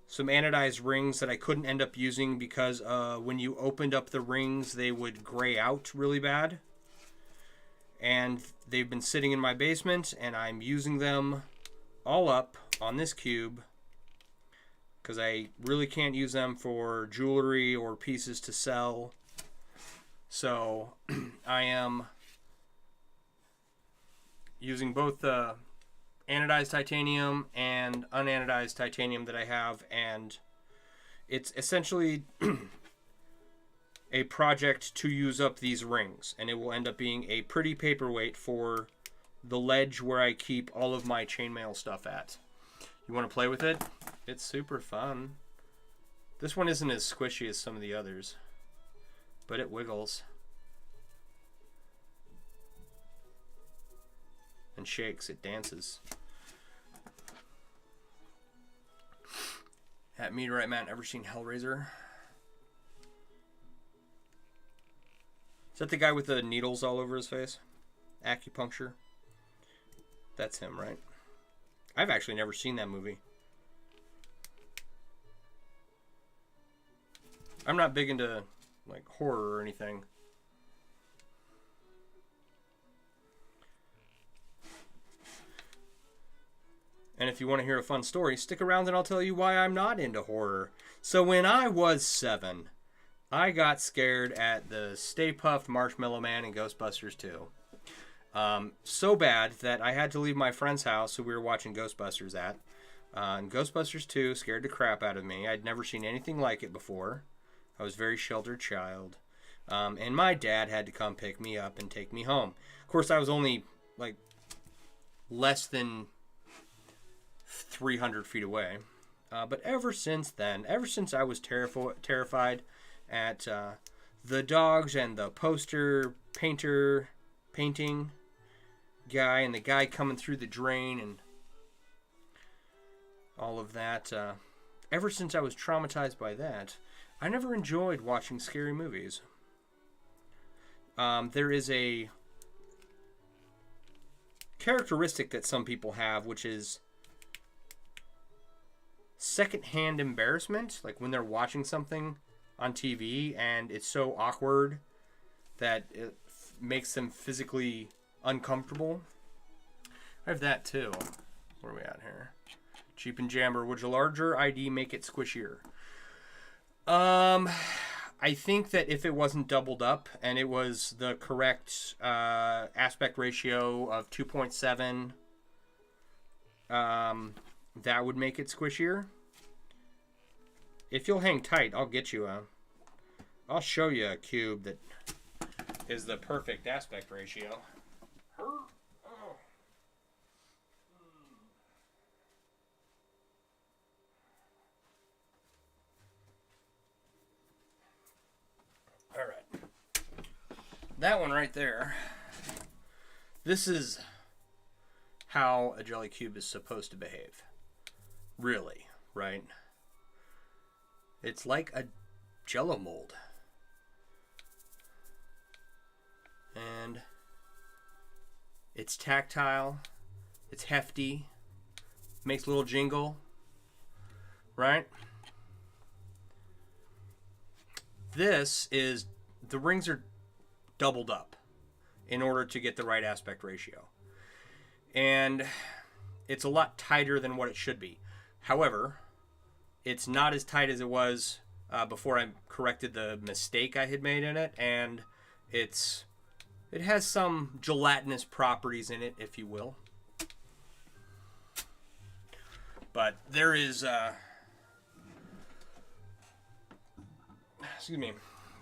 some anodized rings that I couldn't end up using because when you opened up the rings, they would gray out really bad. And they've been sitting in my basement, and I'm using them all up on this cube because I really can't use them for jewelry or pieces to sell. So I am using both the anodized titanium and unanodized titanium that I have, and it's essentially a project to use up these rings, and it will end up being a pretty paperweight for the ledge where I keep all of my chainmail stuff at. You want to play with it? It's super fun. This one isn't as squishy as some of the others, but it wiggles and shakes. It dances. At Meteorite Man, ever seen Hellraiser? Is that the guy with the needles all over his face? Acupuncture? That's him, right? I've actually never seen that movie. I'm not big into like horror or anything. And if you want to hear a fun story, stick around and I'll tell you why I'm not into horror. So when I was 7, I got scared at the Stay Puft Marshmallow Man in Ghostbusters 2. So bad that I had to leave my friend's house who we were watching Ghostbusters at. And Ghostbusters 2 scared the crap out of me. I'd never seen anything like it before. I was a very sheltered child. And my dad had to come pick me up and take me home. Of course, I was only like less than 300 feet away. But ever since then, ever since I was terrified at the dogs and the poster painting guy and the guy coming through the drain and all of that, ever since I was traumatized by that, I never enjoyed watching scary movies. There is a characteristic that some people have, which is secondhand embarrassment, like when they're watching something on TV and it's so awkward that it makes them physically uncomfortable. I have that too. Where are we at here? Cheap and Jammer, would a larger ID make it squishier? I think that if it wasn't doubled up and it was the correct aspect ratio of 2.7, that would make it squishier. If you'll hang tight, I'll I'll show you a cube that is the perfect aspect ratio. All right. That one right there. This is how a Jellycube is supposed to behave. Really, right? It's like a Jello mold. And it's tactile. It's hefty. Makes a little jingle. Right? This is, the rings are doubled up in order to get the right aspect ratio. And it's a lot tighter than what it should be. However, it's not as tight as it was before I corrected the mistake I had made in it, and it has some gelatinous properties in it, if you will. But there is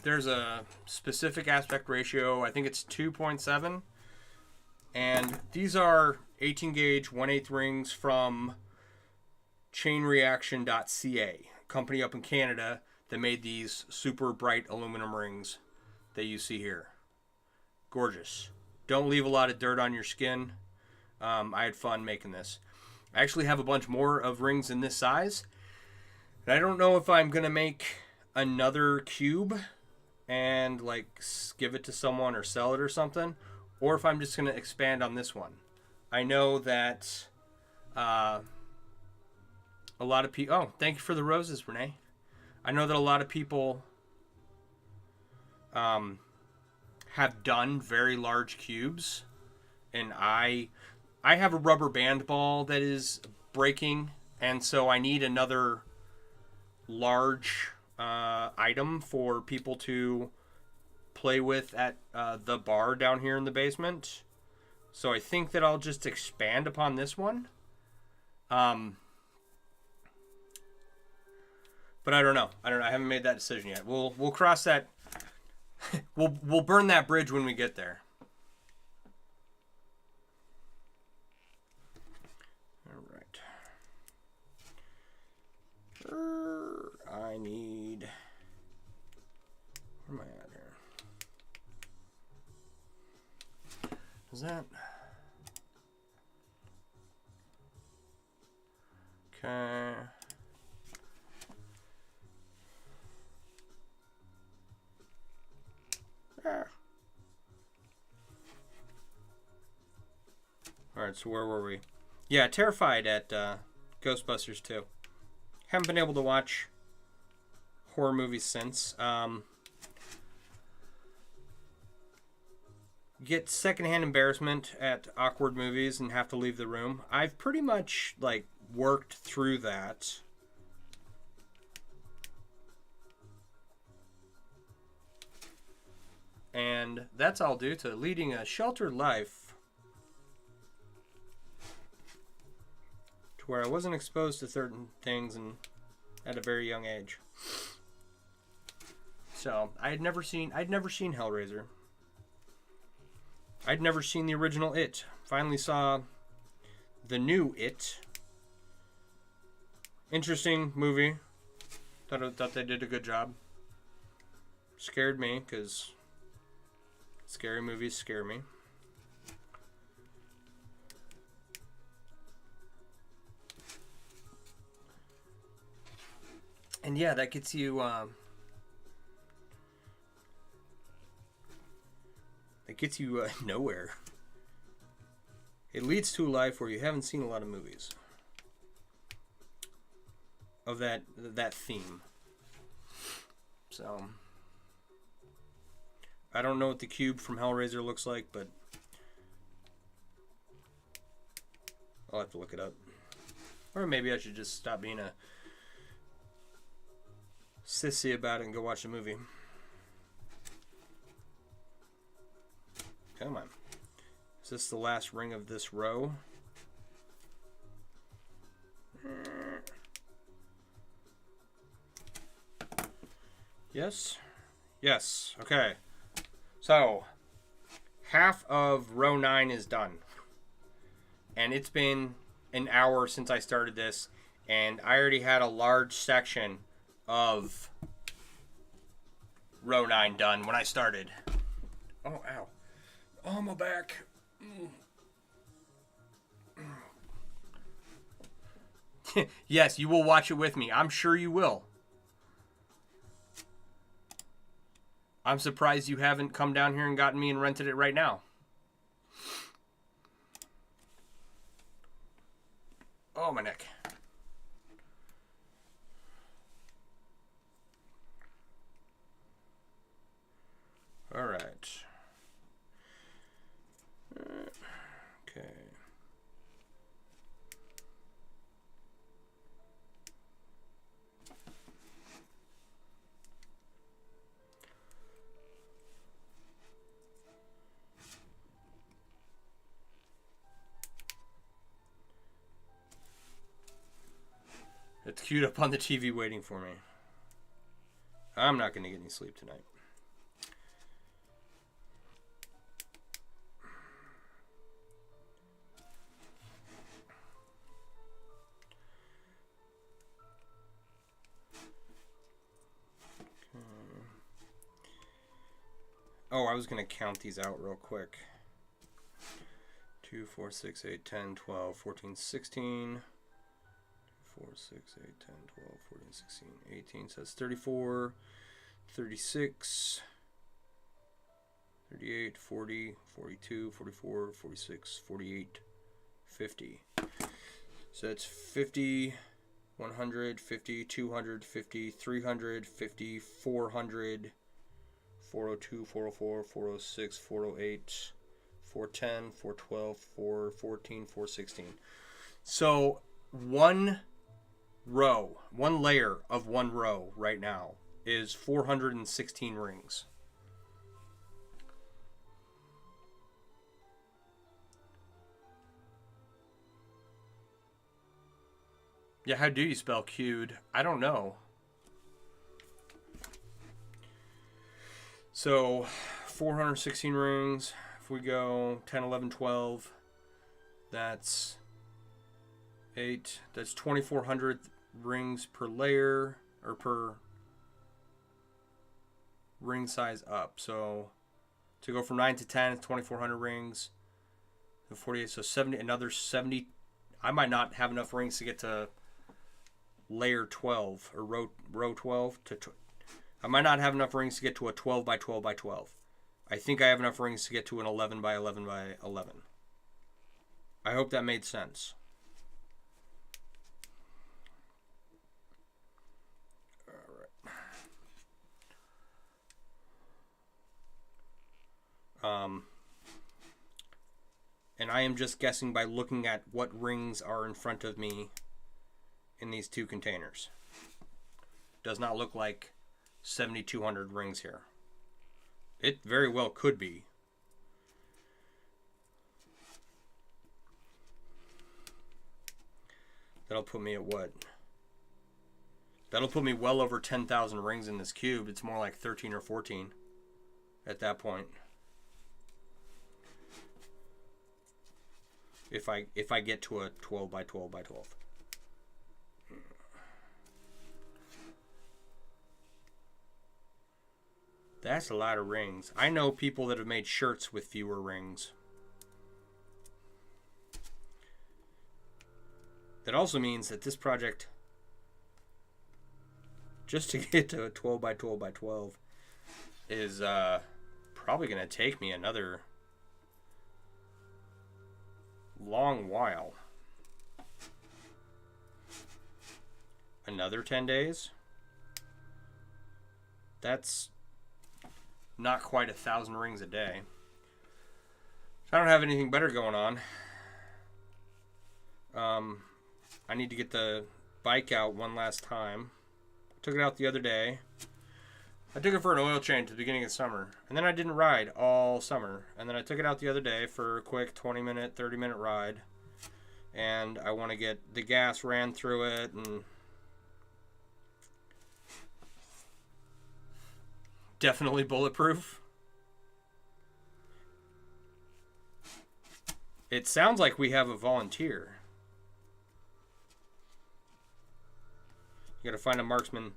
there's a specific aspect ratio. I think it's 2.7, and these are 18 gauge 1/8 rings from chainreaction.ca, company up in Canada that made these super bright aluminum rings that you see here. Gorgeous. Don't leave a lot of dirt on your skin. I had fun making this. I actually have a bunch more of rings in this size. And I don't know if I'm going to make another cube and like give it to someone or sell it or something, or if I'm just going to expand on this one. I know that a lot of people... Oh, thank you for the roses, Renee. I know that a lot of people have done very large cubes. And I have a rubber band ball that is breaking. And so I need another large item for people to play with at the bar down here in the basement. So I think that I'll just expand upon this one. But I don't know. I haven't made that decision yet. We'll cross that. we'll burn that bridge when we get there. All right. I need. Where am I at here? Is that? Okay. Alright, so where were we? Yeah, terrified at Ghostbusters 2. Haven't been able to watch horror movies since. get secondhand embarrassment at awkward movies and have to leave the room. I've pretty much like worked through that. And that's all due to leading a sheltered life to where I wasn't exposed to certain things and at a very young age. So I'd never seen Hellraiser. I'd never seen the original It. Finally saw the new It. Interesting movie. Thought they did a good job. Scared me because scary movies scare me. And yeah, that gets you nowhere. It leads to a life where you haven't seen a lot of movies of that theme. So I don't know what the cube from Hellraiser looks like, but I'll have to look it up. Or maybe I should just stop being a sissy about it and go watch the movie. Come on. Is this the last ring of this row? Yes. Yes. Okay. So, half of row 9 is done. And it's been an hour since I started this, and I already had a large section of row 9 done when I started. Oh, ow. Oh, my back. Yes, you will watch it with me. I'm sure you will. I'm surprised you haven't come down here and gotten me and rented it right now. Oh, my neck. All right. Okay. It's queued up on the TV waiting for me. I'm not going to get any sleep tonight. Oh, I was going to count these out real quick. 2, 4, 6, 8, 10, 12, 14, 16. 4, 6, 8, 10, 12, 14, 16, 18. So that's 34, 36, 38, 40, 42, 44, 46, 48, 50. So that's 50, 100, 50, 200, 50, 300, 50, 400, 402, 404, 406, 408, 410, 412, 414, 416. So one layer of one row right now is 416 rings. Yeah, how do you spell queued? I don't know. So 416 rings. If we go 10, 11, 12, that's 8. That's 2,400 rings per layer, or per ring size up. So to go from 9 to 10, it's 2,400 rings. So 48, so 70, another 70. I might not have enough rings to get to layer 12, or row 12. I might not have enough rings to get to a 12 by 12 by 12. I think I have enough rings to get to an 11 by 11 by 11. I hope that made sense. All right. And I am just guessing by looking at what rings are in front of me in these two containers. Does not look like 7,200 rings here. It very well could be. That'll put me at what? That'll put me well over 10,000 rings in this cube. It's more like 13 or 14 at that point. If I get to a 12 by 12 by 12. That's a lot of rings. I know people that have made shirts with fewer rings. That also means that this project, just to get to a 12 by 12 by 12, is probably going to take me another long while. Another 10 days? That's not quite 1,000 rings a day. I don't have anything better going on. I need to get the bike out one last time. Took it out the other day. I took it for an oil change at the beginning of summer. And then I didn't ride all summer. And then I took it out the other day for a quick 20-minute, 30-minute ride. And I want to get the gas ran through it and definitely bulletproof. It sounds like we have a volunteer. You gotta find a marksman.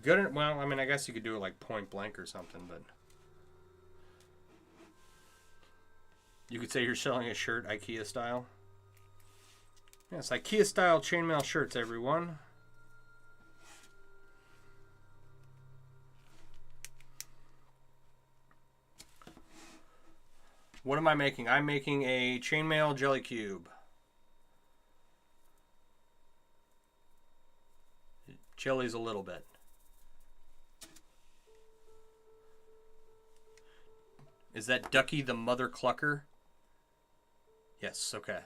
Good. Well, I mean, I guess you could do it like point blank or something, but you could say you're selling a shirt IKEA style. Yes, IKEA style chainmail shirts, everyone. What am I making? I'm making a chainmail Jellycube. Jelly's a little bit. Is that Ducky the Mother Clucker? Yes, okay.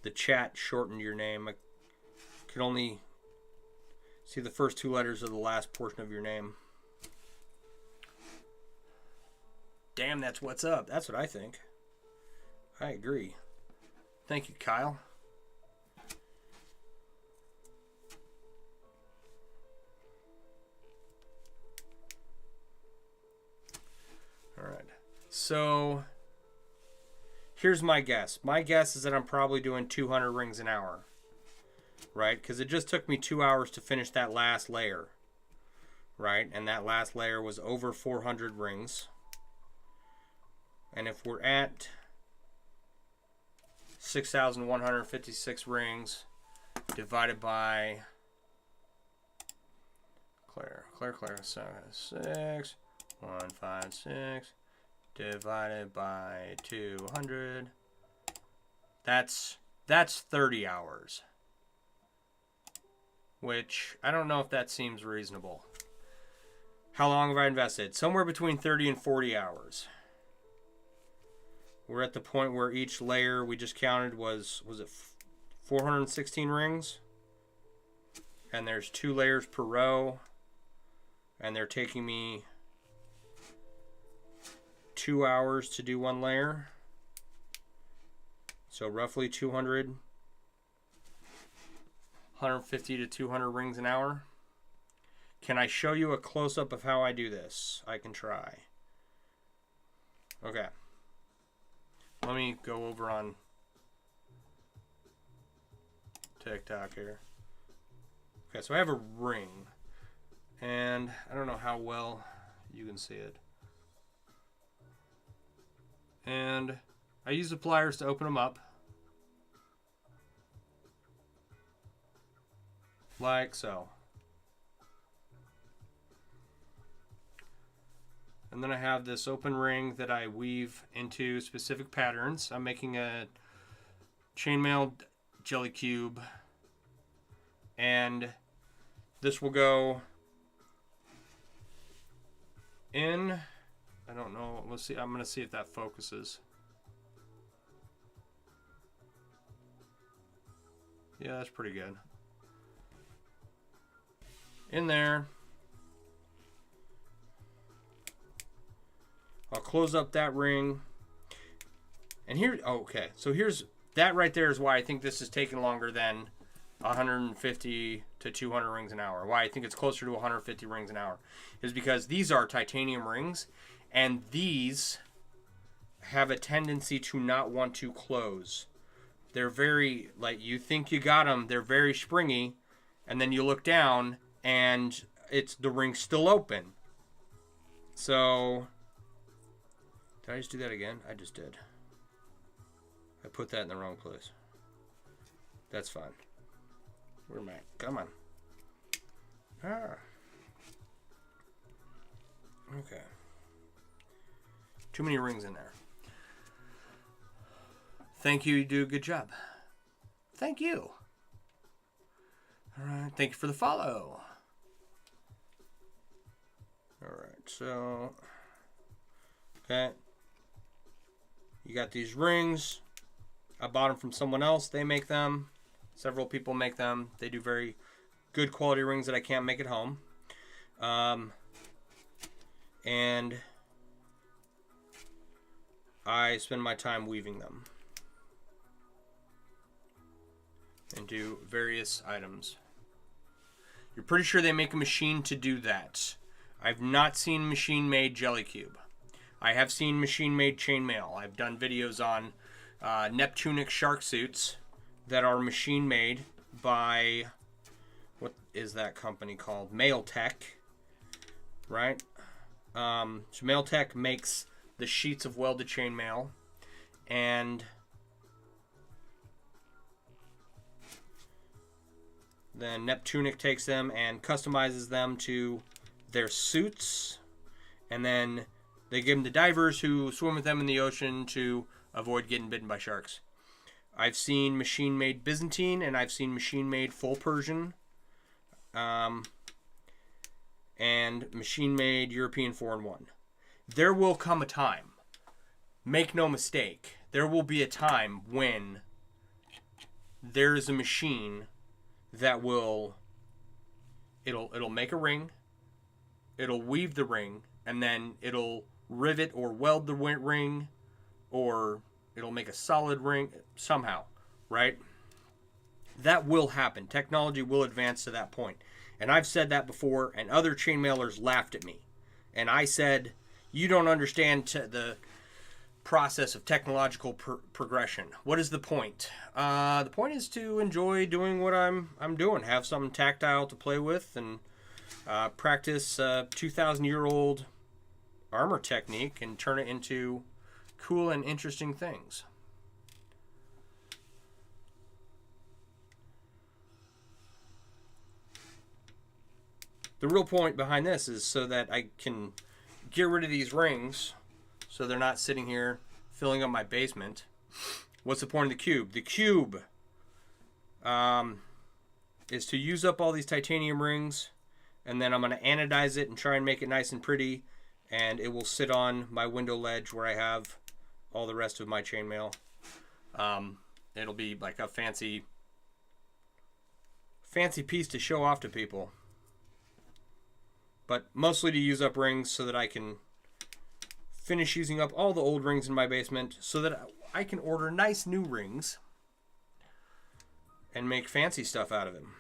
The chat shortened your name. I could only see the first two letters of the last portion of your name. Damn, that's what's up. That's what I think. I agree. Thank you, Kyle. All right. So here's my guess. My guess is that I'm probably doing 200 rings an hour. Right? Because it just took me 2 hours to finish that last layer. Right? And that last layer was over 400 rings. And if we're at 6,156 rings divided by Claire, 6, 156 divided by 200. That's 30 hours. Which I don't know if that seems reasonable. How long have I invested? Somewhere between 30 and 40 hours. We're at the point where each layer we just counted was it 416 rings? And there's 2 layers per row. And they're taking me 2 hours to do 1 layer. So roughly 150 to 200 rings an hour. Can I show you a close-up of how I do this? I can try. Okay. Let me go over on TikTok here. Okay, so I have a ring. And I don't know how well you can see it. And I use the pliers to open them up. Like so. And then I have this open ring that I weave into specific patterns. I'm making a chainmail Jellycube. And this will go in. I don't know. Let's see. I'm going to see if that focuses. Yeah, that's pretty good. In there. I'll close up that ring. And here, okay. So here's, that right there is why I think this is taking longer than 150 to 200 rings an hour. Why I think it's closer to 150 rings an hour is because these are titanium rings, and these have a tendency to not want to close. They're very, like, you think you got them, they're very springy, and then you look down and it's, the ring's still open. So, did I just do that again? I just did. I put that in the wrong place. That's fine. Where am I? Come on. Ah. Okay. Too many rings in there. Thank you. You do a good job. Thank you. All right. Thank you for the follow. All right. So, okay. You got these rings. I bought them from someone else. They make them. Several people make them. They do very good quality rings that I can't make at home. And I spend my time weaving them into various items. You're pretty sure they make a machine to do that. I've not seen machine-made Jellycube. I have seen machine-made chainmail. I've done videos on Neptunic shark suits that are machine-made by, what is that company called? Mailtech, right? So Mailtech makes the sheets of welded chainmail, and then Neptunic takes them and customizes them to their suits, and then they give them to divers who swim with them in the ocean to avoid getting bitten by sharks. I've seen machine-made Byzantine, and I've seen machine-made full Persian, and machine-made European 4-in-1. There will come a time, make no mistake, there will be a time when there is a machine that will, it'll make a ring, it'll weave the ring, and then it'll rivet or weld the ring, or it'll make a solid ring somehow, right? That will happen. Technology will advance to that point. And I've said that before, and other chainmailers laughed at me. And I said, you don't understand the process of technological progression. What is the point? The point is to enjoy doing what I'm doing. Have something tactile to play with, and practice 2,000-year-old armor technique and turn it into cool and interesting things. The real point behind this is so that I can get rid of these rings so they're not sitting here filling up my basement. What's the point of the cube? The cube is to use up all these titanium rings, and then I'm going to anodize it and try and make it nice and pretty, and it will sit on my window ledge where I have all the rest of my chainmail. It'll be like a fancy piece to show off to people. But mostly to use up rings so that I can finish using up all the old rings in my basement so that I can order nice new rings and make fancy stuff out of them.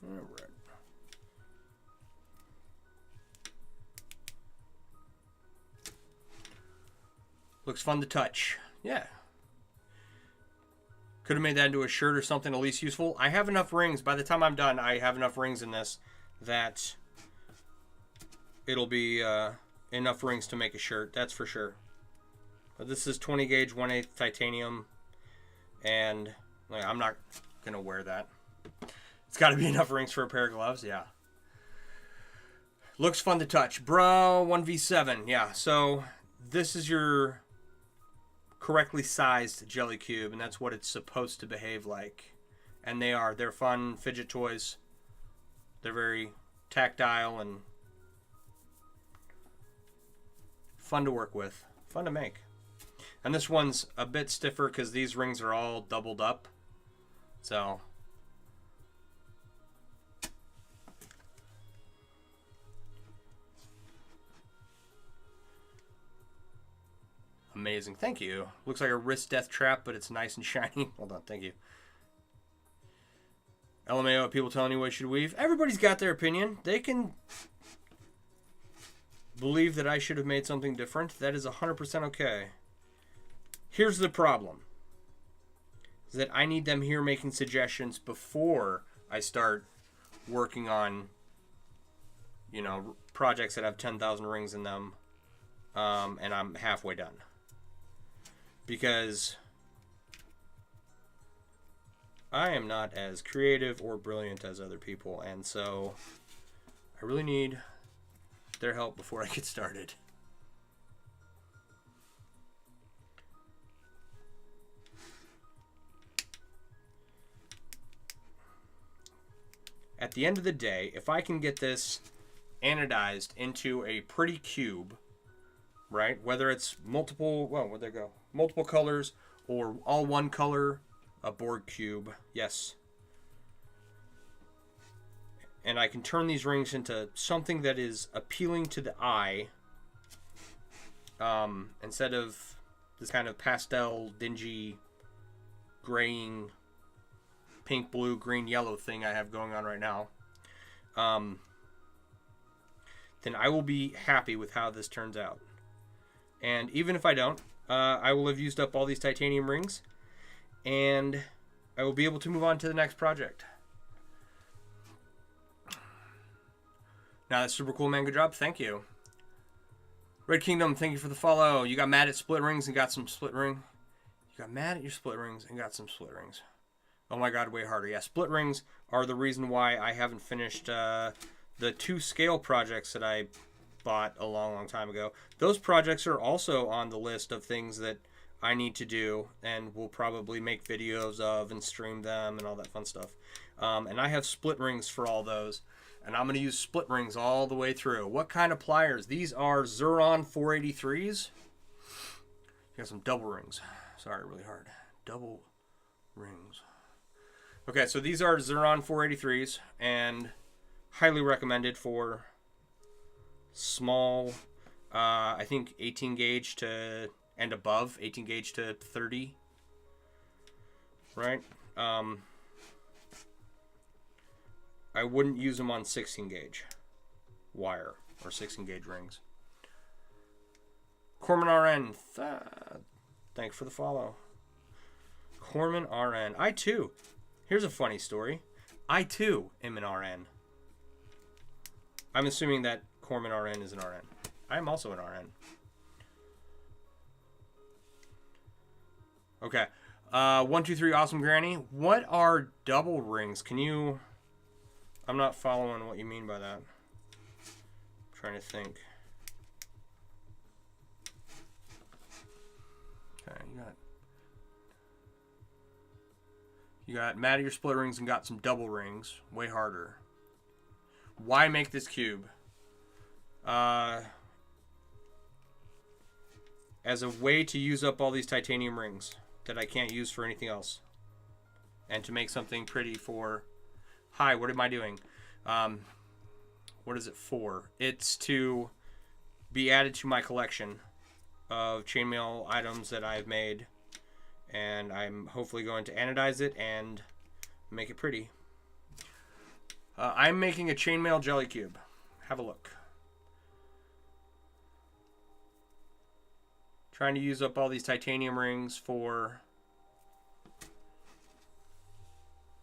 All right. Looks fun to touch. Yeah. Could have made that into a shirt or something at least useful. I have enough rings. By the time I'm done, I have enough rings in this that it'll be enough rings to make a shirt. That's for sure. But this is 20 gauge 1/8 titanium, and I'm not going to wear that. It's got to be enough rings for a pair of gloves. Yeah. Looks fun to touch. Bro, 1v7. Yeah, so this is your correctly sized Jellycube, and that's what it's supposed to behave like. And they are. They're fun fidget toys. They're very tactile and fun to work with. Fun to make. And this one's a bit stiffer because these rings are all doubled up. So... amazing. Thank you. Looks like a wrist death trap, but it's nice and shiny. Hold on. Thank you. LMAO, people telling you what you should weave. Everybody's got their opinion. They can believe that I should have made something different. That is 100% okay. Here's the problem. Is that I need them here making suggestions before I start working on, you know, projects that have 10,000 rings in them, and I'm halfway done. Because I am not as creative or brilliant as other people, and so I really need their help before I get started. At the end of the day, if I can get this anodized into a pretty cube, right? Whether it's multiple, well, where'd they go? Multiple colors or all one color, a board cube, yes. And I can turn these rings into something that is appealing to the eye, instead of this kind of pastel, dingy, graying, pink, blue, green, yellow thing I have going on right now. Then I will be happy with how this turns out. And even if I don't, I will have used up all these titanium rings, and I will be able to move on to the next project. Now that's super cool, man. Good job. Thank you. Red Kingdom, thank you for the follow. You got mad at split rings and got some split ring. You got mad at your split rings and got some split rings. Oh my god, way harder. Yeah, split rings are the reason why I haven't finished the 2 scale projects that I bought a long time ago. Those projects are also on the list of things that I need to do, and we'll probably make videos of and stream them and all that fun stuff. And I have split rings for all those, and I'm going to use split rings all the way through. What kind of pliers? These are Xuron 483s. You got some double rings. Sorry, really hard. Double rings. Okay, so these are Xuron 483s, and highly recommended for small, I think 18 gauge to and above, 18 gauge to 30, right? I wouldn't use them on 16 gauge wire or 16 gauge rings. Corman RN, thanks for the follow. Corman RN, I too. Here's a funny story. I too am an RN. I'm assuming that Corman RN is an RN. I'm also an RN. Okay. 1, 2, 3, awesome granny. What are double rings? Can you... I'm not following what you mean by that. I'm trying to think. Okay, you got mad at your split rings and got some double rings. Way harder. Why make this cube? As a way to use up all these titanium rings that I can't use for anything else. And to make something pretty for... Hi, what am I doing? What is it for? It's to be added to my collection of chainmail items that I've made. And I'm hopefully going to anodize it and make it pretty. I'm making a chainmail Jellycube. Have a look. Trying to use up all these titanium rings to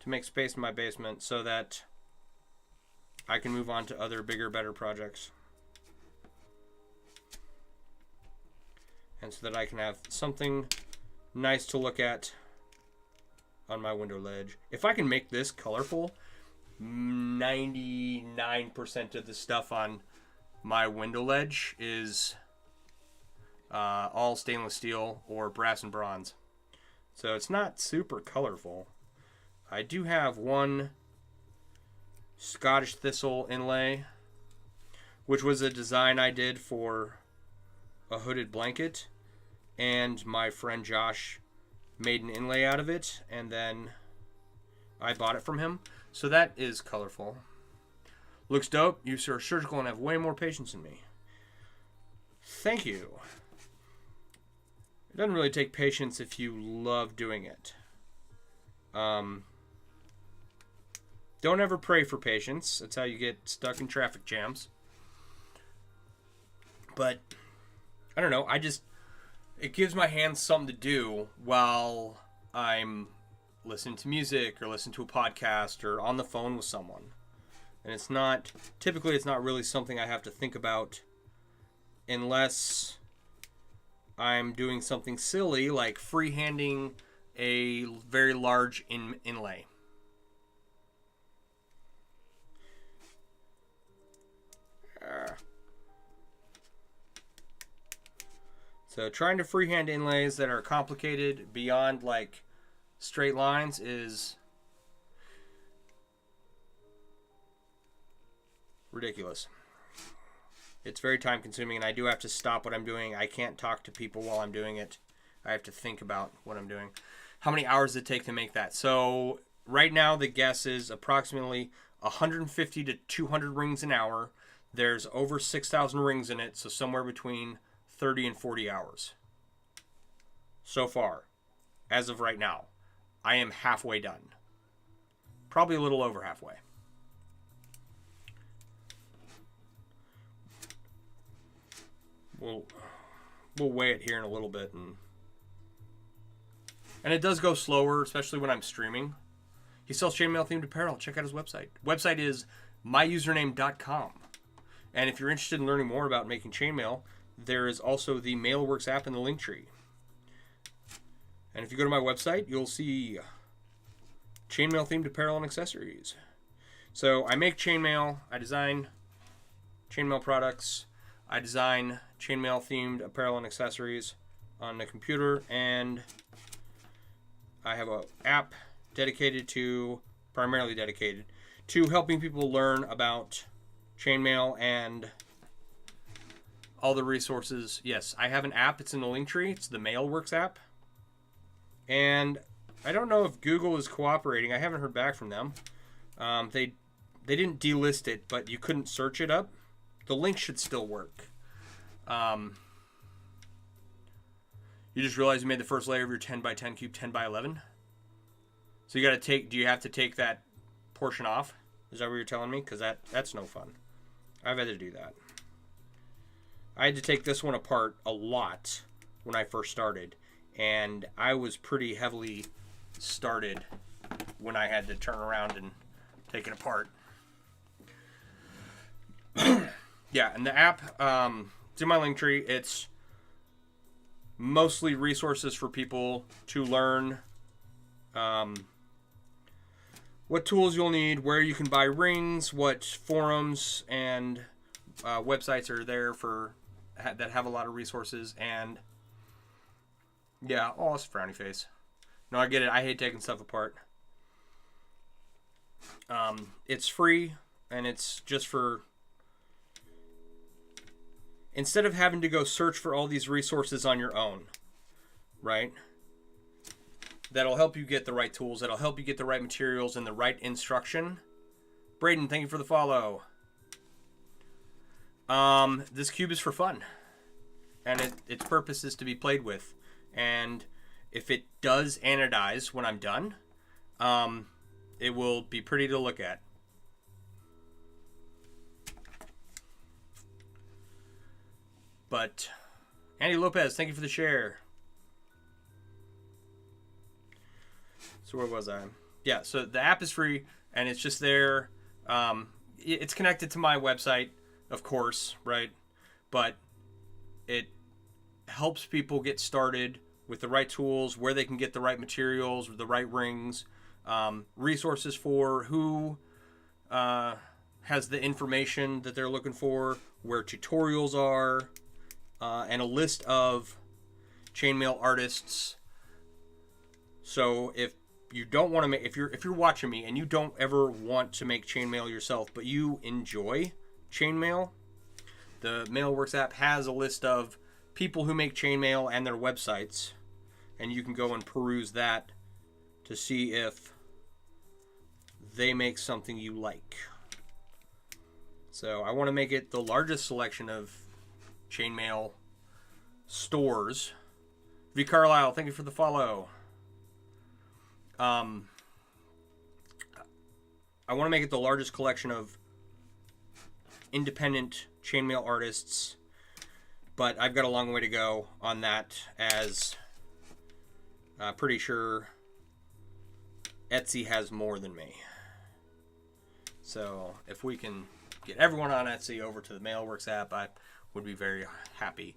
make space in my basement so that I can move on to other bigger, better projects. And so that I can have something nice to look at on my window ledge. If I can make this colorful, 99% of the stuff on my window ledge is all stainless steel or brass and bronze. So it's not super colorful. I do have one Scottish thistle inlay, which was a design I did for a hooded blanket, and my friend Josh made an inlay out of it, and then I bought it from him. So that is colorful. Looks dope. You are surgical and have way more patience than me. Thank you. It doesn't really take patience if you love doing it. Don't ever pray for patience. That's how you get stuck in traffic jams. But, I don't know. It gives my hands something to do while I'm listening to music or listening to a podcast or on the phone with someone. And it's not really something I have to think about unless I'm doing something silly like freehanding a very large inlay. So trying to freehand inlays that are complicated beyond like straight lines is ridiculous. It's very time consuming, and I do have to stop what I'm doing. I can't talk to people while I'm doing it. I have to think about what I'm doing. How many hours does it take to make that? So right now the guess is approximately 150 to 200 rings an hour. There's over 6,000 rings in it, so somewhere between 30 and 40 hours. So far, as of right now, I am halfway done. Probably a little over halfway. We'll weigh it here in a little bit, and it does go slower, especially when I'm streaming. He sells chainmail themed apparel. Check out his website. Website is myusername.com. And if you're interested in learning more about making chainmail, there is also the Mailworks app in the link tree. And if you go to my website, you'll see chainmail themed apparel and accessories. So I make chainmail. I design chainmail products. I design chainmail themed apparel and accessories on the computer, and I have an app primarily dedicated to helping people learn about chainmail and all the resources. Yes, I have an app. It's in the link tree. It's the Mailworks app. And I don't know if Google is cooperating. I haven't heard back from them. They didn't delist it, but you couldn't search it up. The link should still work. You just realized you made the first layer of your 10 by 10 cube 10 by 11. So do you have to take that portion off? Is that what you're telling me? Because that's no fun. I've had to do that. I had to take this one apart a lot when I first started. And I was pretty heavily started when I had to turn around and take it apart. Yeah, and the app, it's in my link tree. It's mostly resources for people to learn what tools you'll need, where you can buy rings, what forums and websites are there that have a lot of resources. And yeah, oh, it's a frowny face. No, I get it. I hate taking stuff apart. It's free, and it's just for... Instead of having to go search for all these resources on your own, right? That'll help you get the right tools. That'll help you get the right materials and the right instruction. Braden, thank you for the follow. This cube is for fun. And its purpose is to be played with. And if it does anodize when I'm done, it will be pretty to look at. But Andy Lopez, thank you for the share. So where was I? Yeah, so the app is free, and it's just there. It's connected to my website, of course, right? But it helps people get started with the right tools, where they can get the right materials, the right rings, resources for who has the information that they're looking for, where tutorials are, and a list of chainmail artists. So if you don't want to make, if you're watching me and you don't ever want to make chainmail yourself, but you enjoy chainmail, the Mailworks app has a list of people who make chainmail and their websites, and you can go and peruse that to see if they make something you like. So I want to make it the largest selection of chainmail stores. V. Carlisle, thank you for the follow. I want to make it the largest collection of independent chainmail artists, but I've got a long way to go on that, as I'm pretty sure Etsy has more than me. So if we can get everyone on Etsy over to the Mailworks app, I would be very happy.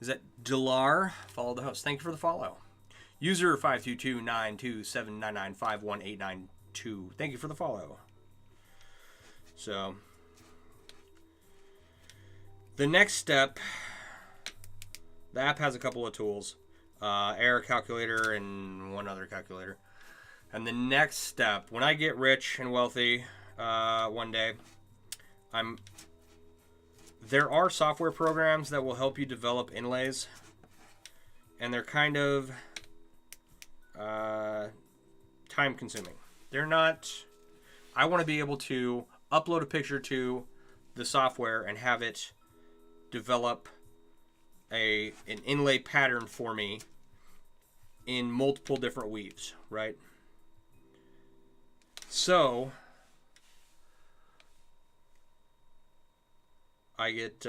Is that Delar? Follow the host. Thank you for the follow. User 522-927-995-1892. Thank you for the follow. So the next step, the app has a couple of tools, error calculator and one other calculator. And the next step, when I get rich and wealthy one day, there are software programs that will help you develop inlays, and they're kind of time consuming. They're not, I want to be able to upload a picture to the software and have it develop an inlay pattern for me in multiple different weaves, right? So I get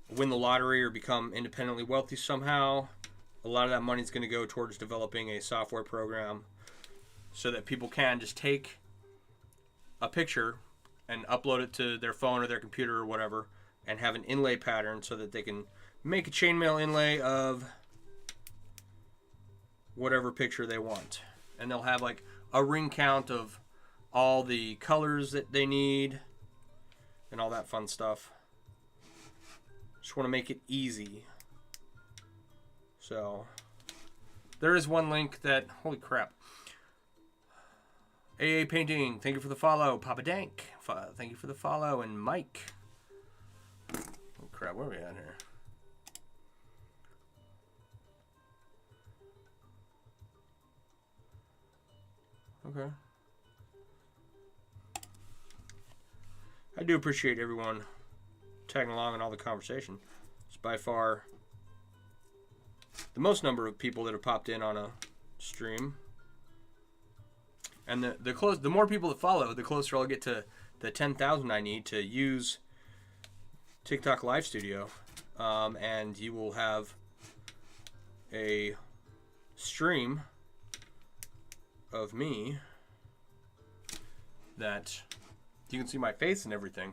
win the lottery or become independently wealthy somehow. A lot of that money is going to go towards developing a software program so that people can just take a picture and upload it to their phone or their computer or whatever and have an inlay pattern so that they can make a chainmail inlay of whatever picture they want. And they'll have like a ring count of all the colors that they need and all that fun stuff. Just want to make it easy. So there is one link that, holy crap. AA Painting, thank you for the follow. Papa Dank, thank you for the follow. And Mike. Oh crap, where are we at here? Okay. I do appreciate everyone tagging along in all the conversation. It's by far the most number of people that have popped in on a stream. And the more people that follow, the closer I'll get to the 10,000 I need to use TikTok Live Studio. And you will have a stream of me that you can see my face and everything.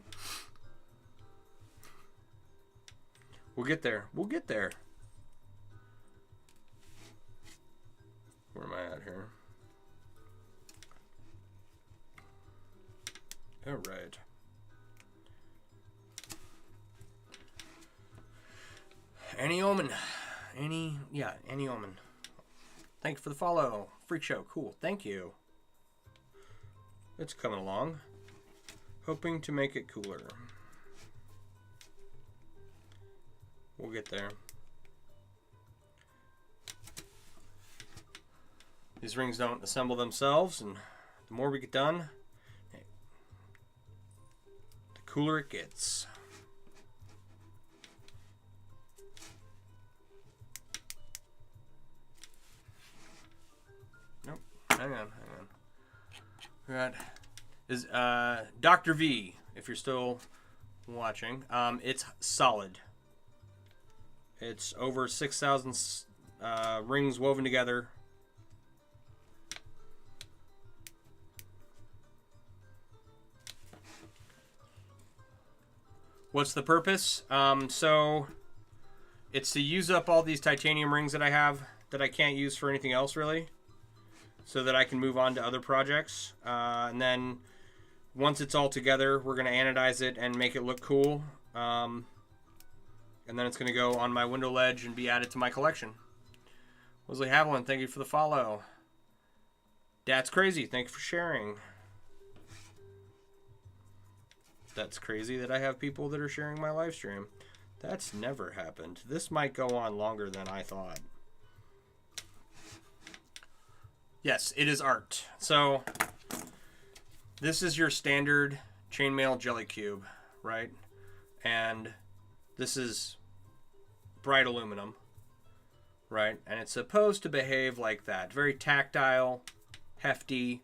We'll get there. We'll get there. Where am I at here? All right. Annie Omen. Annie Omen. Thanks for the follow. Freak show. Cool. Thank you. It's coming along. Hoping to make it cooler. We'll get there. These rings don't assemble themselves, and the more we get done, the cooler it gets. Nope. Hang on. We got is Dr. V, if you're still watching. It's solid. It's over 6,000 rings woven together. What's the purpose? So it's to use up all these titanium rings that I have that I can't use for anything else really, so that I can move on to other projects. And then once it's all together, we're going to anodize it and make it look cool. And then it's going to go on my window ledge and be added to my collection. Wesley Haviland, thank you for the follow. That's crazy. Thank you for sharing. That's crazy that I have people that are sharing my live stream. That's never happened. This might go on longer than I thought. Yes, it is art. So, this is your standard chainmail Jellycube, right? And this is bright aluminum, right? And it's supposed to behave like that. Very tactile, hefty.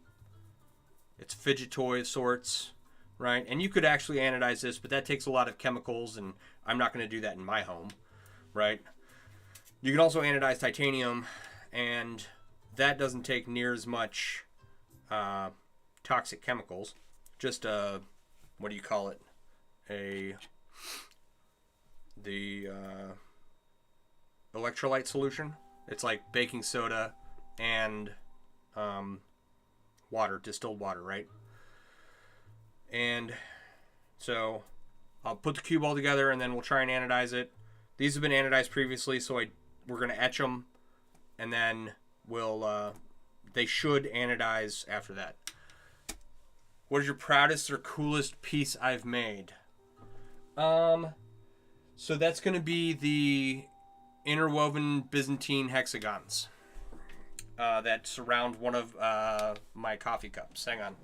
It's fidget toy of sorts, right? And you could actually anodize this, but that takes a lot of chemicals, and I'm not going to do that in my home, right? You can also anodize titanium, and that doesn't take near as much toxic chemicals. Just what do you call it? The electrolyte solution. It's like baking soda and water, distilled water, right? And so I'll put the cube all together, and then we'll try and anodize it. These have been anodized previously, so we're going to etch them, and then they should anodize after that. What is your proudest or coolest piece I've made? So that's going to be the interwoven Byzantine hexagons that surround one of my coffee cups. Hang on.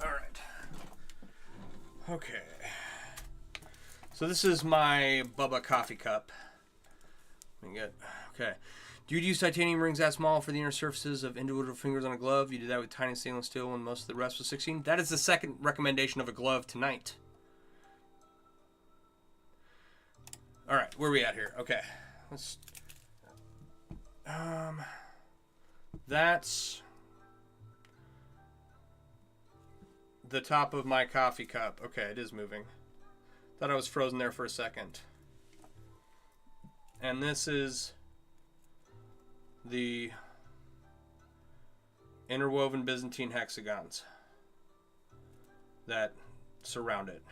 All right. Okay. So this is my Bubba coffee cup. Let me get. Okay. Do you use titanium rings that small for the inner surfaces of individual fingers on a glove? You did that with tiny stainless steel when most of the rest was 16. That is the second recommendation of a glove tonight. All right, where are we at here? Okay. Let's. That's the top of my coffee cup. Okay, it is moving. Thought I was frozen there for a second. And this is the interwoven Byzantine hexagons that surround it.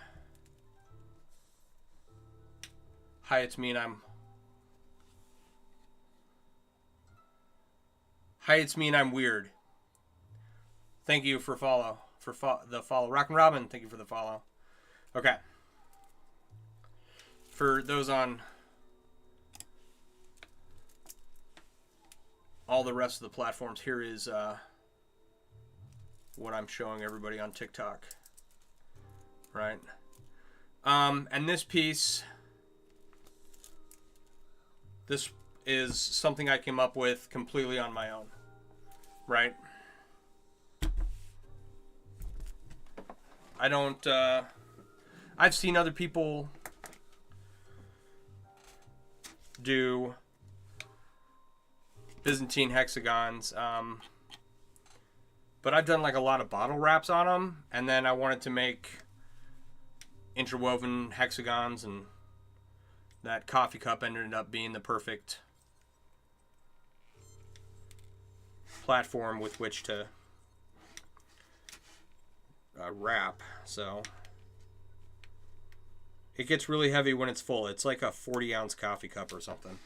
Hi, it's me, and I'm weird. Thank you for the follow. Rock and Robin, thank you for the follow. Okay. For those on all the rest of the platforms, here is what I'm showing everybody on TikTok. Right? And this piece, this is something I came up with completely on my own. Right? I don't, I've seen other people do Byzantine hexagons, but I've done like a lot of bottle wraps on them, and then I wanted to make interwoven hexagons, and that coffee cup ended up being the perfect platform with which to wrap. So it gets really heavy when it's full. It's like a 40-ounce coffee cup or something.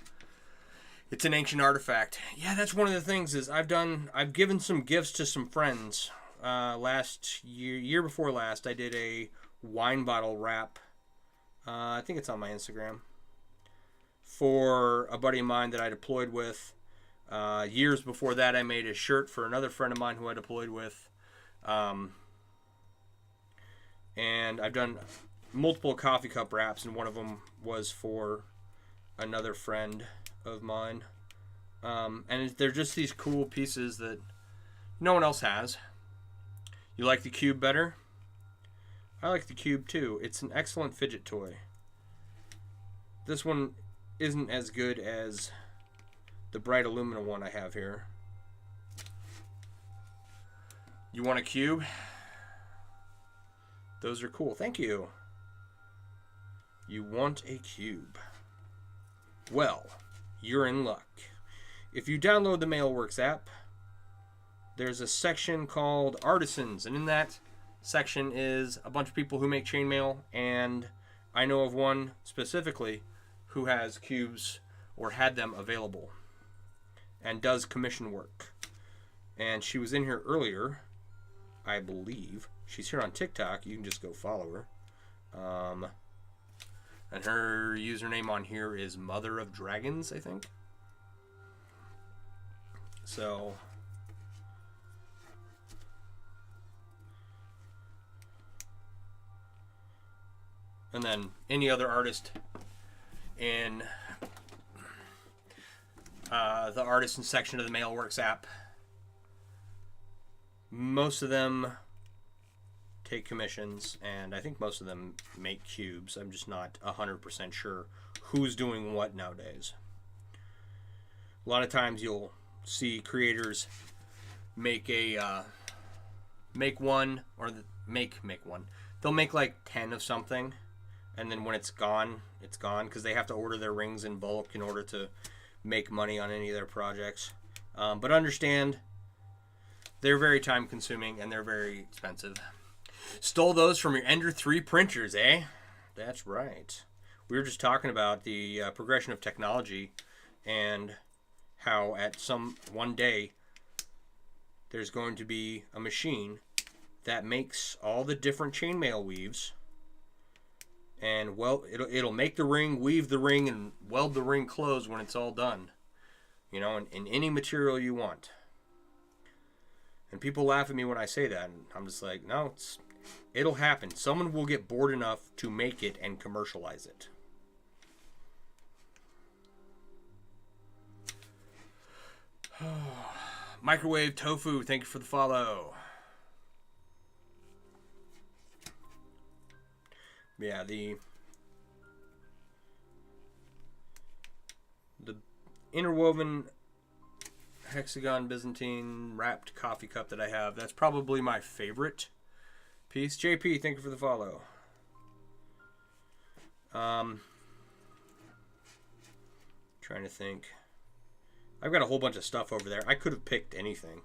It's an ancient artifact. Yeah, that's one of the things is I've given some gifts to some friends. Last year before last, I did a wine bottle wrap. I think it's on my Instagram. For a buddy of mine that I deployed with. Years before that, I made a shirt for another friend of mine who I deployed with. And I've done multiple coffee cup wraps, and one of them was for another friend of mine. And they're just these cool pieces that no one else has. You like the cube better? I like the cube too. It's an excellent fidget toy. This one isn't as good as the bright aluminum one I have here. You want a cube? Those are cool. Thank you. You want a cube. Well, you're in luck. if you download the Mailworks app, there's a section called Artisans, and in that section is a bunch of people who make chainmail, and I know of one specifically who has cubes or had them available and does commission work. And she was in here earlier, I believe. She's here on TikTok. You can just go follow her. And her username on here is Mother of Dragons, I think. So, and then any other artist in the artisan section of the Mailworks app, most of them take commissions, and I think most of them make cubes. I'm just not 100% sure who's doing what nowadays. A lot of times you'll see creators make a make one, or make one. They'll make like 10 of something, and then when it's gone because they have to order their rings in bulk in order to make money on any of their projects. But understand, they're very time consuming and they're very expensive. Stole those from your Ender 3 printers, eh? That's right. We were just talking about the progression of technology and how at one day there's going to be a machine that makes all the different chainmail weaves, and it'll make the ring, weave the ring, and weld the ring closed when it's all done. You know, in any material you want. And people laugh at me when I say that, and I'm just like, no, it'll happen. Someone will get bored enough to make it and commercialize it. Microwave Tofu, thank you for the follow. Yeah, the interwoven hexagon Byzantine wrapped coffee cup that I have, that's probably my favorite piece. JP, thank you for the follow. Trying to think. I've got a whole bunch of stuff over there. I could have picked anything.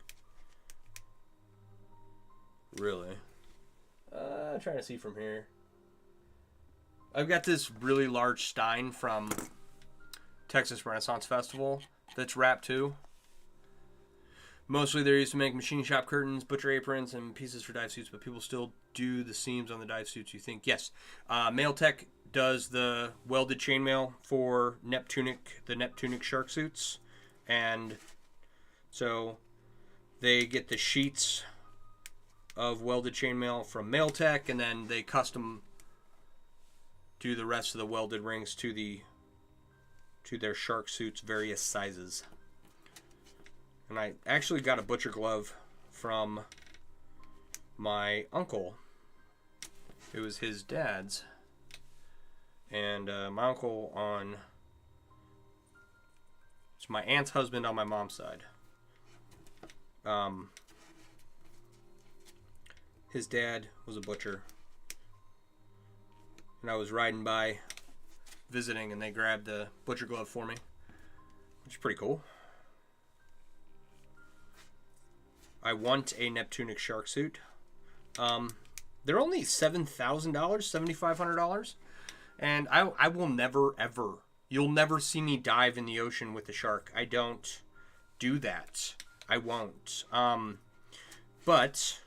Really. Trying to see from here. I've got this really large stein from Texas Renaissance Festival that's wrapped too. Mostly they're used to make machine shop curtains, butcher aprons, and pieces for dive suits, but people still do the seams on the dive suits, you think? Yes. Mailtech does the welded chainmail for the Neptunic shark suits. And so they get the sheets of welded chainmail from Mailtech, and then they custom do the rest of the welded rings to their shark suits, various sizes. And I actually got a butcher glove from my uncle. It was his dad's. And my uncle it's my aunt's husband on my mom's side. His dad was a butcher. And I was riding by visiting, and they grabbed the butcher glove for me, which is pretty cool. I want a Neptunic shark suit. They're only $7,000, $7,500, and I will never ever. You'll never see me dive in the ocean with a shark. I don't do that. I won't. But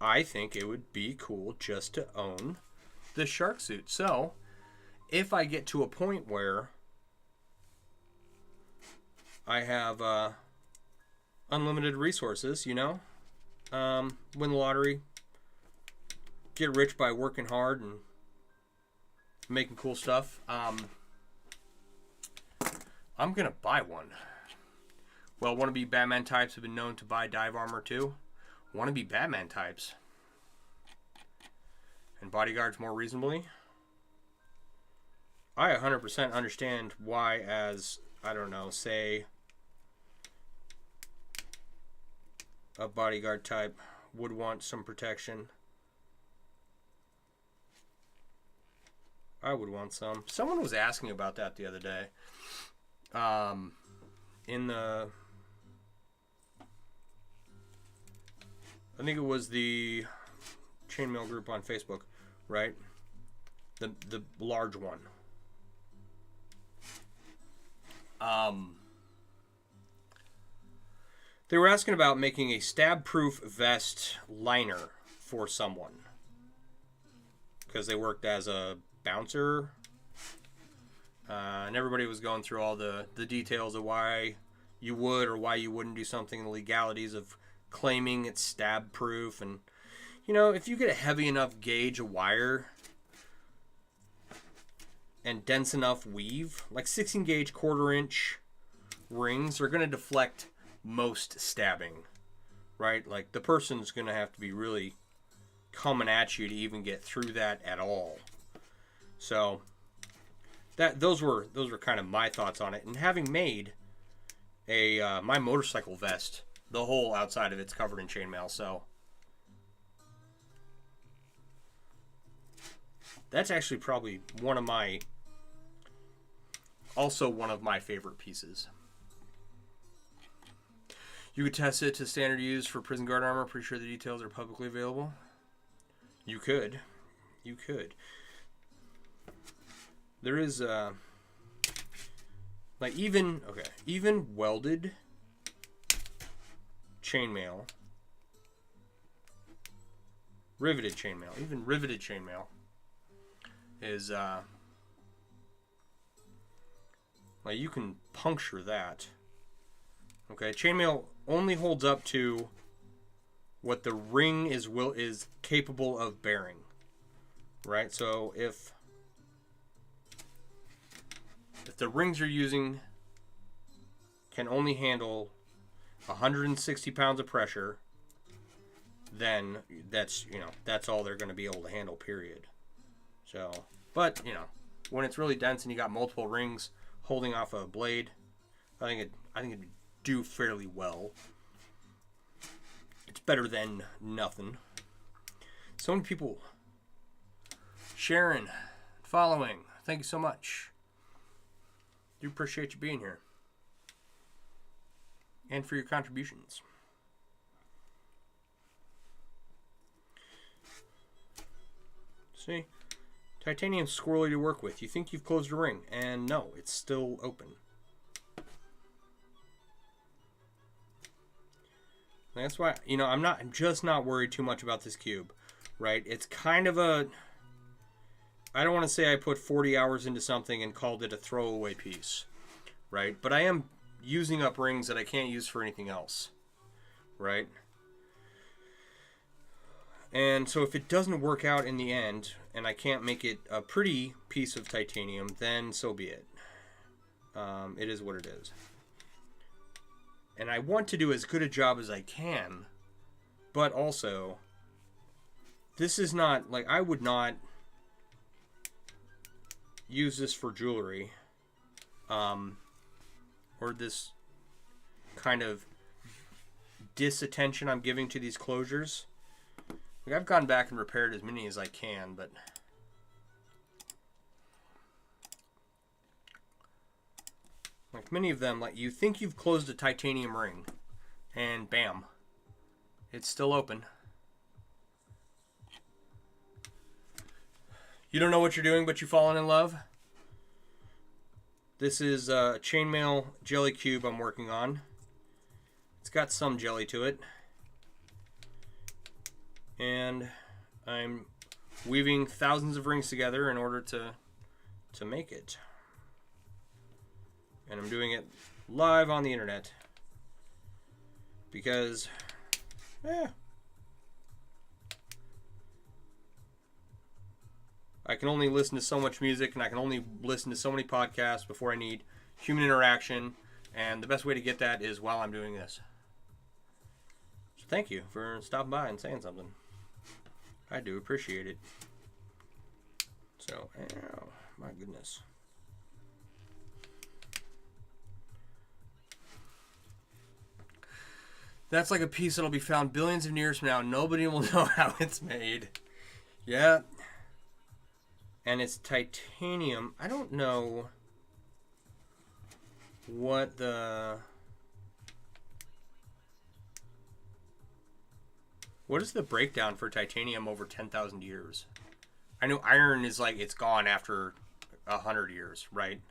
I think it would be cool just to own the shark suit. So if I get to a point where I have unlimited resources, win the lottery, get rich by working hard and making cool stuff, I'm gonna buy one. Well, wannabe Batman types have been known to buy dive armor too. Wannabe Batman types and bodyguards more reasonably. I 100% understand why, as, I don't know, say a bodyguard type would want some protection. I would want some. Someone was asking about that the other day. in the, I think it was the chainmail group on Facebook, right? The large one. They were asking about making a stab-proof vest liner for someone because they worked as a bouncer, and everybody was going through all the details of why you would or why you wouldn't do something, the legalities of claiming it's stab-proof. And, you know, if you get a heavy enough gauge of wire and dense enough weave, like 16 gauge 1/4 inch rings are going to deflect most stabbing, right? Like the person's going to have to be really coming at you to even get through that at all. So those were kind of my thoughts on it. And having made a my motorcycle vest, the whole outside of it's covered in chainmail, so that's actually probably one of my favorite pieces. You could test it to standard use for prison guard armor. Pretty sure the details are publicly available. You could. You could. There is, like even welded chainmail, riveted chainmail, even riveted chainmail is, like you can puncture that. Okay, chainmail only holds up to what the ring is capable of bearing, right? So if the rings you're using can only handle 160 pounds of pressure, then that's all they're going to be able to handle, period. So, but when it's really dense and you got multiple rings holding off a blade, I think it'd do fairly well. It's better than nothing. So many people sharing, following. Thank you so much. Do appreciate you being here and for your contributions. See, titanium's squirrely to work with. You think you've closed a ring, and no, it's still open. That's why, I'm just not worried too much about this cube, right? It's kind of I don't want to say I put 40 hours into something and called it a throwaway piece, right? But I am using up rings that I can't use for anything else, right? And so if it doesn't work out in the end and I can't make it a pretty piece of titanium, then so be it. It is what it is. And I want to do as good a job as I can, but also, this is not, like, I would not use this for jewelry, or this kind of disattention I'm giving to these closures. Like, I've gone back and repaired as many as I can, but like many of them, like you think you've closed a titanium ring, and bam, it's still open. You don't know what you're doing, but you've fallen in love. This is a chainmail Jellycube I'm working on. It's got some jelly to it. And I'm weaving thousands of rings together in order to make it. And I'm doing it live on the internet. Because, I can only listen to so much music and I can only listen to so many podcasts before I need human interaction. And the best way to get that is while I'm doing this. So thank you for stopping by and saying something. I do appreciate it. So, ow, my goodness. That's like a piece that'll be found billions of years from now. Nobody will know how it's made. Yeah. And it's titanium. I don't know what the What is the breakdown for titanium over 10,000 years? I know iron is like, it's gone after 100 years, right?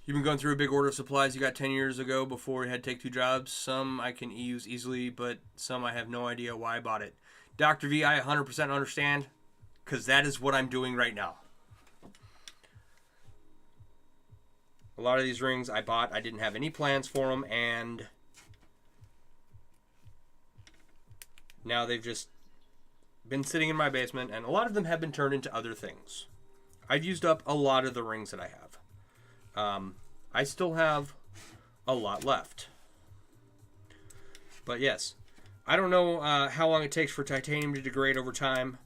You've been going through a big order of supplies you got 10 years ago before you had to take 2 jobs. Some I can use easily, but some I have no idea why I bought it. Dr. V, I 100% understand, because that is what I'm doing right now. A lot of these rings I bought, I didn't have any plans for them, and now they've just been sitting in my basement, and a lot of them have been turned into other things. I've used up a lot of the rings that I have. I still have a lot left. But yes, I don't know how long it takes for titanium to degrade over time,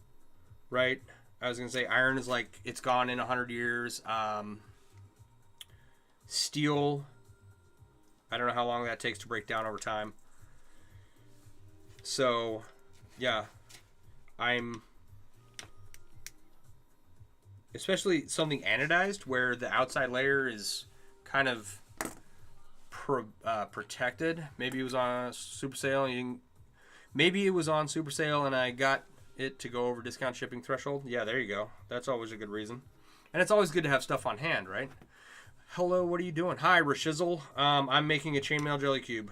right? I was going to say iron is like, it's gone in 100 years. Steel, I don't know how long that takes to break down over time. So, yeah, I'm, especially something anodized where the outside layer is kind of protected. Maybe it was on super sale. Maybe it was on super sale and I got it to go over discount shipping threshold. Yeah, there you go. That's always a good reason. And it's always good to have stuff on hand, right? Hello, what are you doing? Hi, Rashizzle. I'm making a chainmail Jellycube.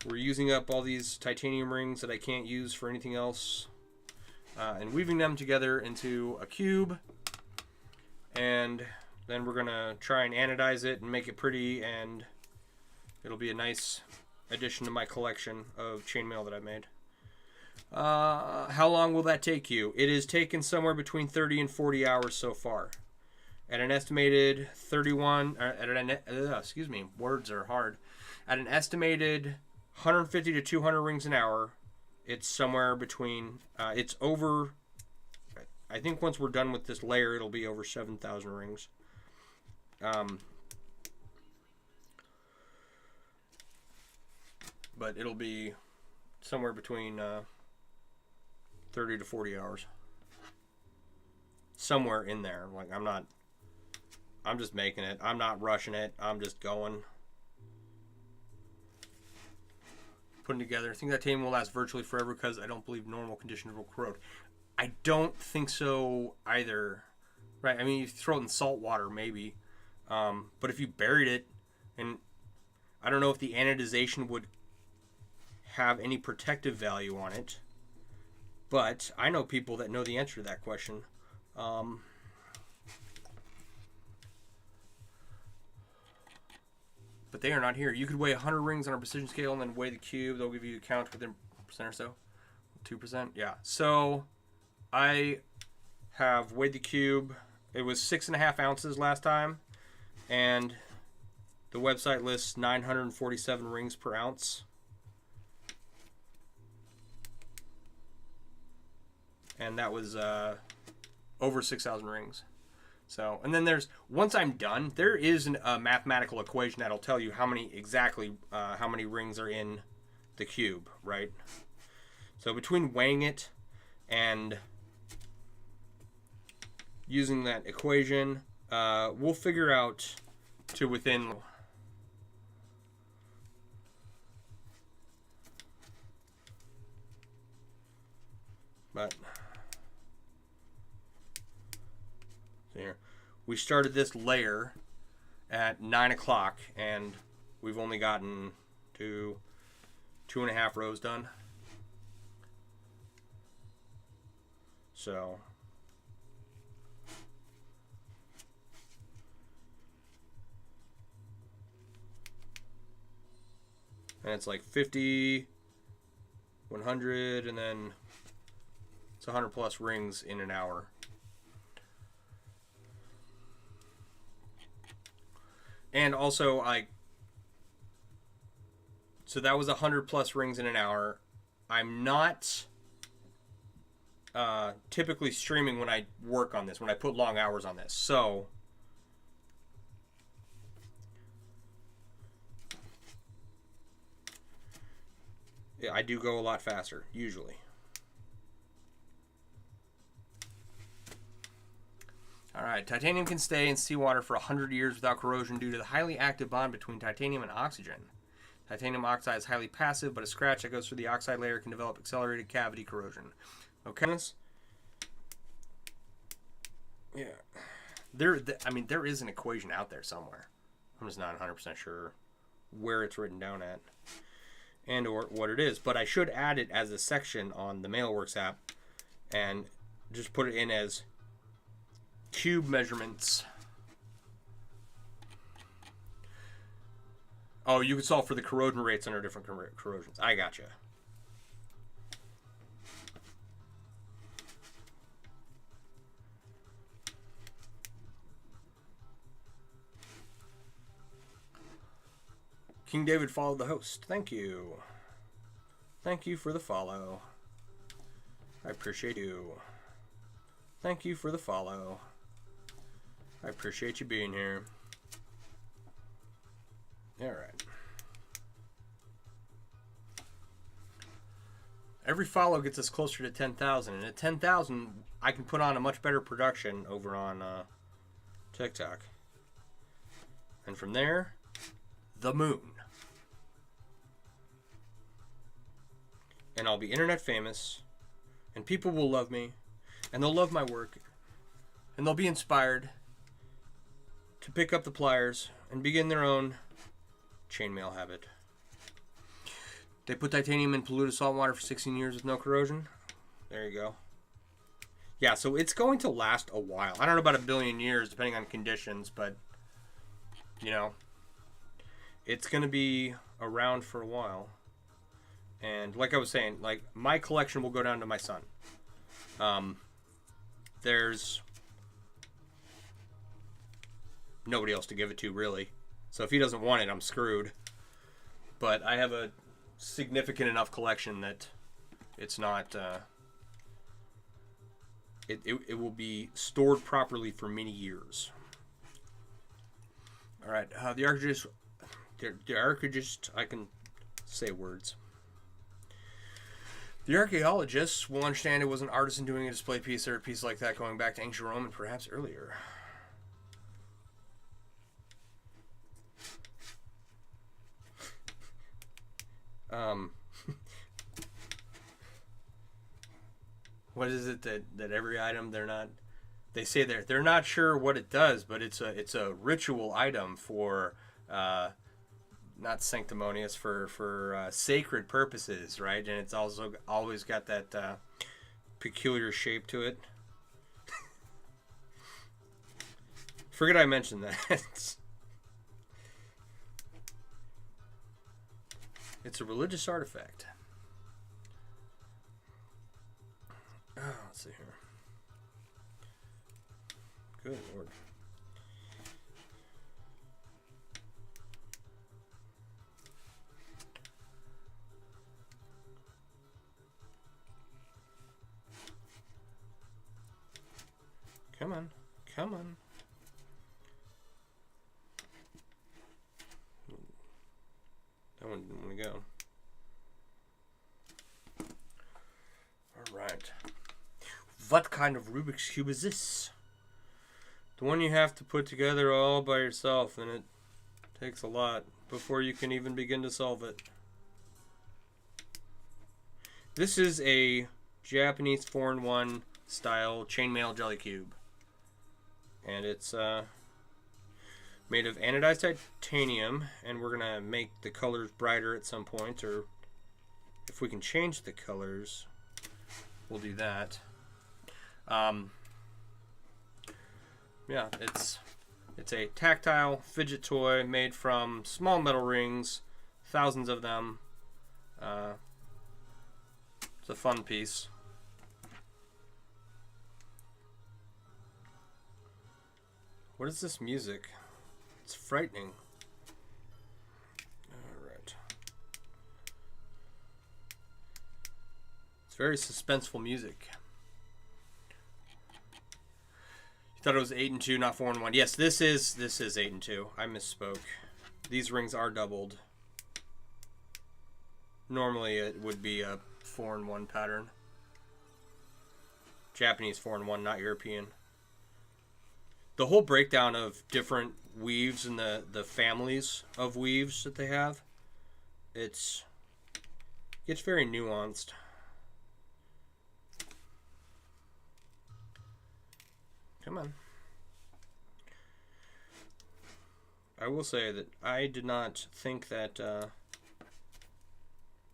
We're using up all these titanium rings that I can't use for anything else. And weaving them together into a cube. And then we're going to try and anodize it and make it pretty. And it'll be a nice addition to my collection of chainmail that I made. How long will that take you? It has taken somewhere between 30 and 40 hours so far. At an estimated 31, excuse me, words are hard. At an estimated 150 to 200 rings an hour, it's somewhere between, it's over, I think once we're done with this layer, it'll be over 7,000 rings. But it'll be somewhere between 30 to 40 hours. Somewhere in there. Like, I'm just making it. I'm not rushing it. I'm just going. Putting together. I think that titanium will last virtually forever because I don't believe normal conditions will corrode. I don't think so either. Right? I mean, you throw it in salt water, maybe. But if you buried it, and I don't know if the anodization would have any protective value on it. But I know people that know the answer to that question. But they are not here. You could weigh 100 rings on a precision scale and then weigh the cube. They'll give you a count within percent or so. 2%? Yeah. So I have weighed the cube. It was 6.5 ounces last time. And the website lists 947 rings per ounce. And that was over 6,000 rings. So, and then there's, once I'm done, there is a mathematical equation that'll tell you how many exactly, how many rings are in the cube, right? So between weighing it and using that equation, we'll figure out to within, but here. We started this layer at 9 o'clock and we've only gotten to 2.5 rows done. So and it's like 50, 100, and then it's 100 plus rings in an hour. And also, so that was 100 plus rings in an hour. I'm not typically streaming when I work on this, when I put long hours on this. So yeah, I do go a lot faster, usually. Alright, titanium can stay in seawater for 100 years without corrosion due to the highly active bond between titanium and oxygen. Titanium oxide is highly passive, but a scratch that goes through the oxide layer can develop accelerated cavity corrosion. Okay. Yeah. There is an equation out there somewhere. I'm just not 100% sure where it's written down at and or what it is. But I should add it as a section on the Mailworks app and just put it in as cube measurements. Oh, you could solve for the corrosion rates under different corrosions. I gotcha. King David followed the host. Thank you. Thank you for the follow. I appreciate you. Thank you for the follow. I appreciate you being here. Alright. Every follow gets us closer to 10,000. And at 10,000, I can put on a much better production over on TikTok. And from there, the moon. And I'll be internet famous. And people will love me. And they'll love my work. And they'll be inspired to pick up the pliers and begin their own chainmail habit. They put titanium in polluted salt water for 16 years with no corrosion. There you go. Yeah, so it's going to last a while. I don't know about a billion years, depending on conditions, but, you know, it's going to be around for a while. And like I was saying, like, my collection will go down to my son. There's nobody else to give it to, really. So if he doesn't want it, I'm screwed. But I have a significant enough collection that it's not... It will be stored properly for many years. All right, the archaeologist, I can say words. The archaeologists will understand it was an artisan doing a display piece or a piece like that going back to ancient Rome and perhaps earlier. What is it that every item they say they're not sure what it does, but it's a ritual item for not sanctimonious, for sacred purposes, right? And it's also always got that peculiar shape to it. Forget I mentioned that. It's a religious artifact. Oh, let's see here. Good Lord. Come on. Come on. That one didn't want to go. Alright. What kind of Rubik's Cube is this? The one you have to put together all by yourself, and it takes a lot before you can even begin to solve it. This is a Japanese 4-in-1 style chainmail Jellycube. And it's made of anodized titanium, and we're going to make the colors brighter at some point, or if we can change the colors, we'll do that. Yeah, it's a tactile fidget toy made from small metal rings, thousands of them. It's a fun piece. What is this music? It's frightening. Alright. It's very suspenseful music. You thought it was 8 and 2, not 4 and 1. Yes, this is 8 and 2. I misspoke. These rings are doubled. Normally it would be a 4 and 1 pattern. Japanese 4 and 1, not European. The whole breakdown of different weaves and the families of weaves that they have It's gets very nuanced. Come on. I will say that I did not think that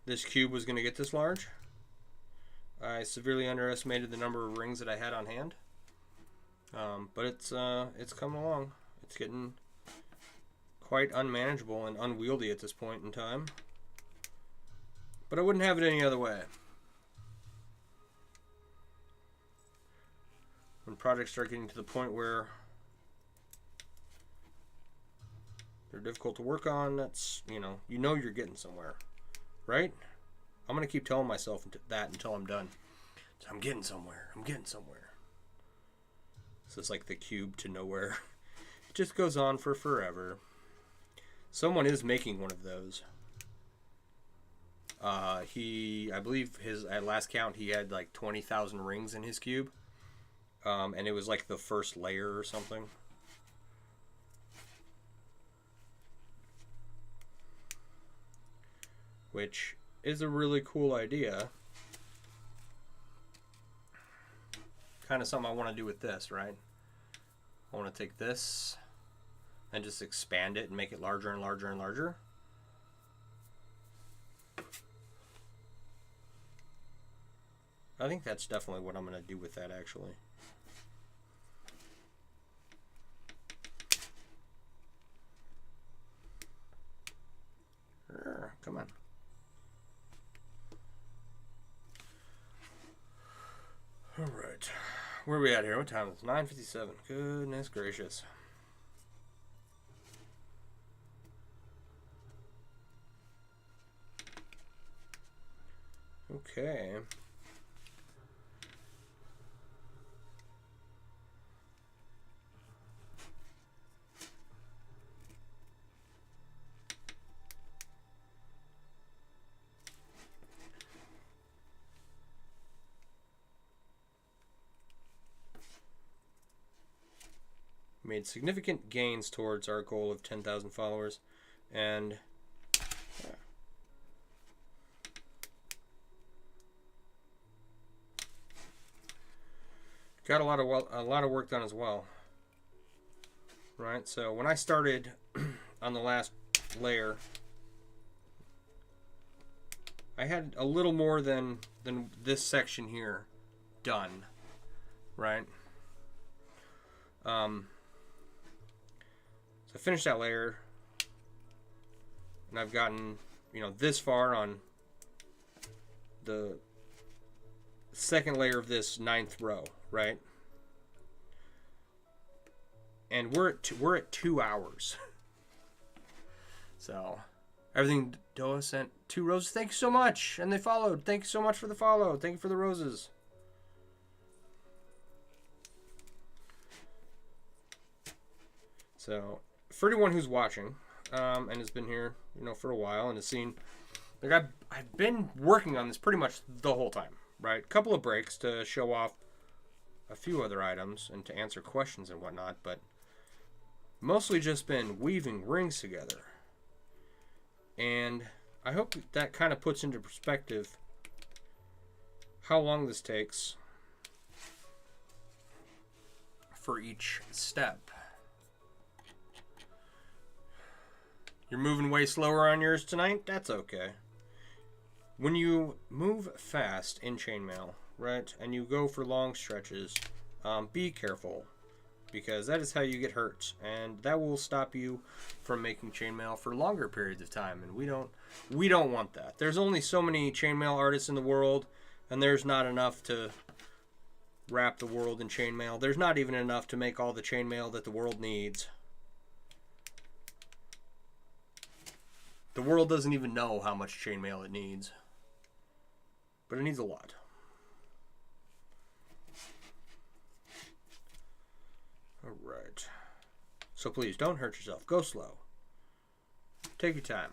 this cube was going to get this large. I severely underestimated the number of rings that I had on hand. But it's coming along. It's getting quite unmanageable and unwieldy at this point in time. But I wouldn't have it any other way. When projects start getting to the point where they're difficult to work on, that's, you know you're getting somewhere, right? I'm going to keep telling myself that until I'm done. So I'm getting somewhere. I'm getting somewhere. So it's like the cube to nowhere. It just goes on for forever. Someone is making one of those. I believe at last count, he had like 20,000 rings in his cube. And it was like the first layer or something. Which is a really cool idea. Kind of something I want to do with this, right? I want to take this and just expand it and make it larger and larger and larger. I think that's definitely what I'm going to do with that, actually. Come on. All right. Where are we at here? What time is it? 9:57. Goodness gracious. Okay. Made significant gains towards our goal of 10,000 followers, and got a lot of work done as well. Right, so when I started on the last layer, I had a little more than this section here done. Right. So I finished that layer, and I've gotten, this far on the second layer of this 9th row, right? And we're at 2 hours. So everything Doa sent 2 roses. Thank you so much, and they followed. Thank you so much for the follow. Thank you for the roses. So for anyone who's watching, and has been here, for a while and has seen, like I've been working on this pretty much the whole time, right? A couple of breaks to show off a few other items and to answer questions and whatnot, but mostly just been weaving rings together. And I hope that kind of puts into perspective how long this takes for each step. You're moving way slower on yours tonight? That's okay. When you move fast in chainmail, right, and you go for long stretches, be careful, because that is how you get hurt, and that will stop you from making chainmail for longer periods of time, and we don't want that. There's only so many chainmail artists in the world, and there's not enough to wrap the world in chainmail. There's not even enough to make all the chainmail that the world needs. The world doesn't even know how much chainmail it needs. But it needs a lot. Alright. So please, don't hurt yourself. Go slow. Take your time.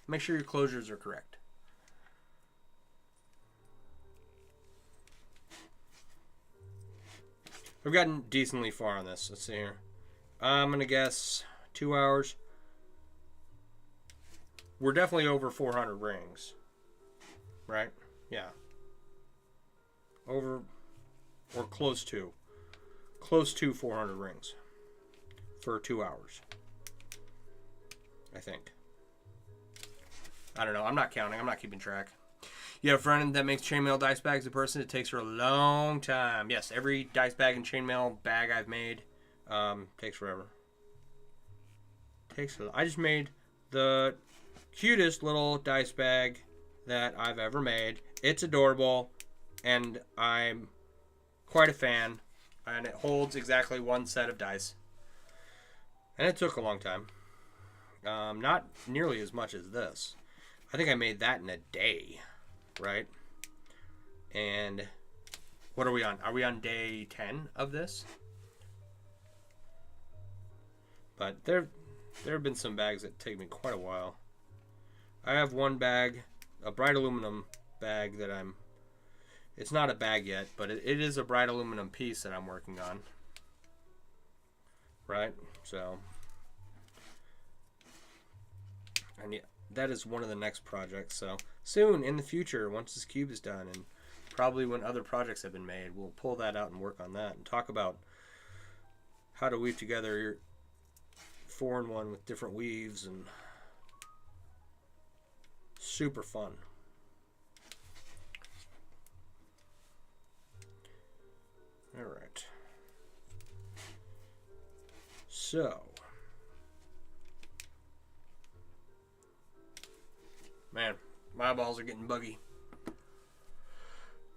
Make sure your closures are correct. We've gotten decently far on this. Let's see here. I'm going to guess 2 hours. we're definitely over 400 rings, right? Yeah. Over or close to 400 rings for 2 hours, I think. I don't know. I'm not counting. I'm not keeping track. You have a friend that makes chainmail dice bags. A person it takes her a long time. Yes, every dice bag and chainmail bag I've made takes forever. I just made the cutest little dice bag that I've ever made. It's adorable, and I'm quite a fan. And it holds exactly one set of dice. And it took a long time. Not nearly as much as this. I think I made that in a day, right? And what are we on? Are we on day 10 of this? But there have been some bags that take me quite a while. I have one bag, a bright aluminum bag that it's not a bag yet, but it is a bright aluminum piece that I'm working on. Right? So, and yeah, that is one of the next projects. So, soon in the future, once this cube is done, and probably when other projects have been made, we'll pull that out and work on that and talk about how to weave together your 4-in-1 with different weaves, and super fun. All right. So, man, my eyeballs are getting buggy.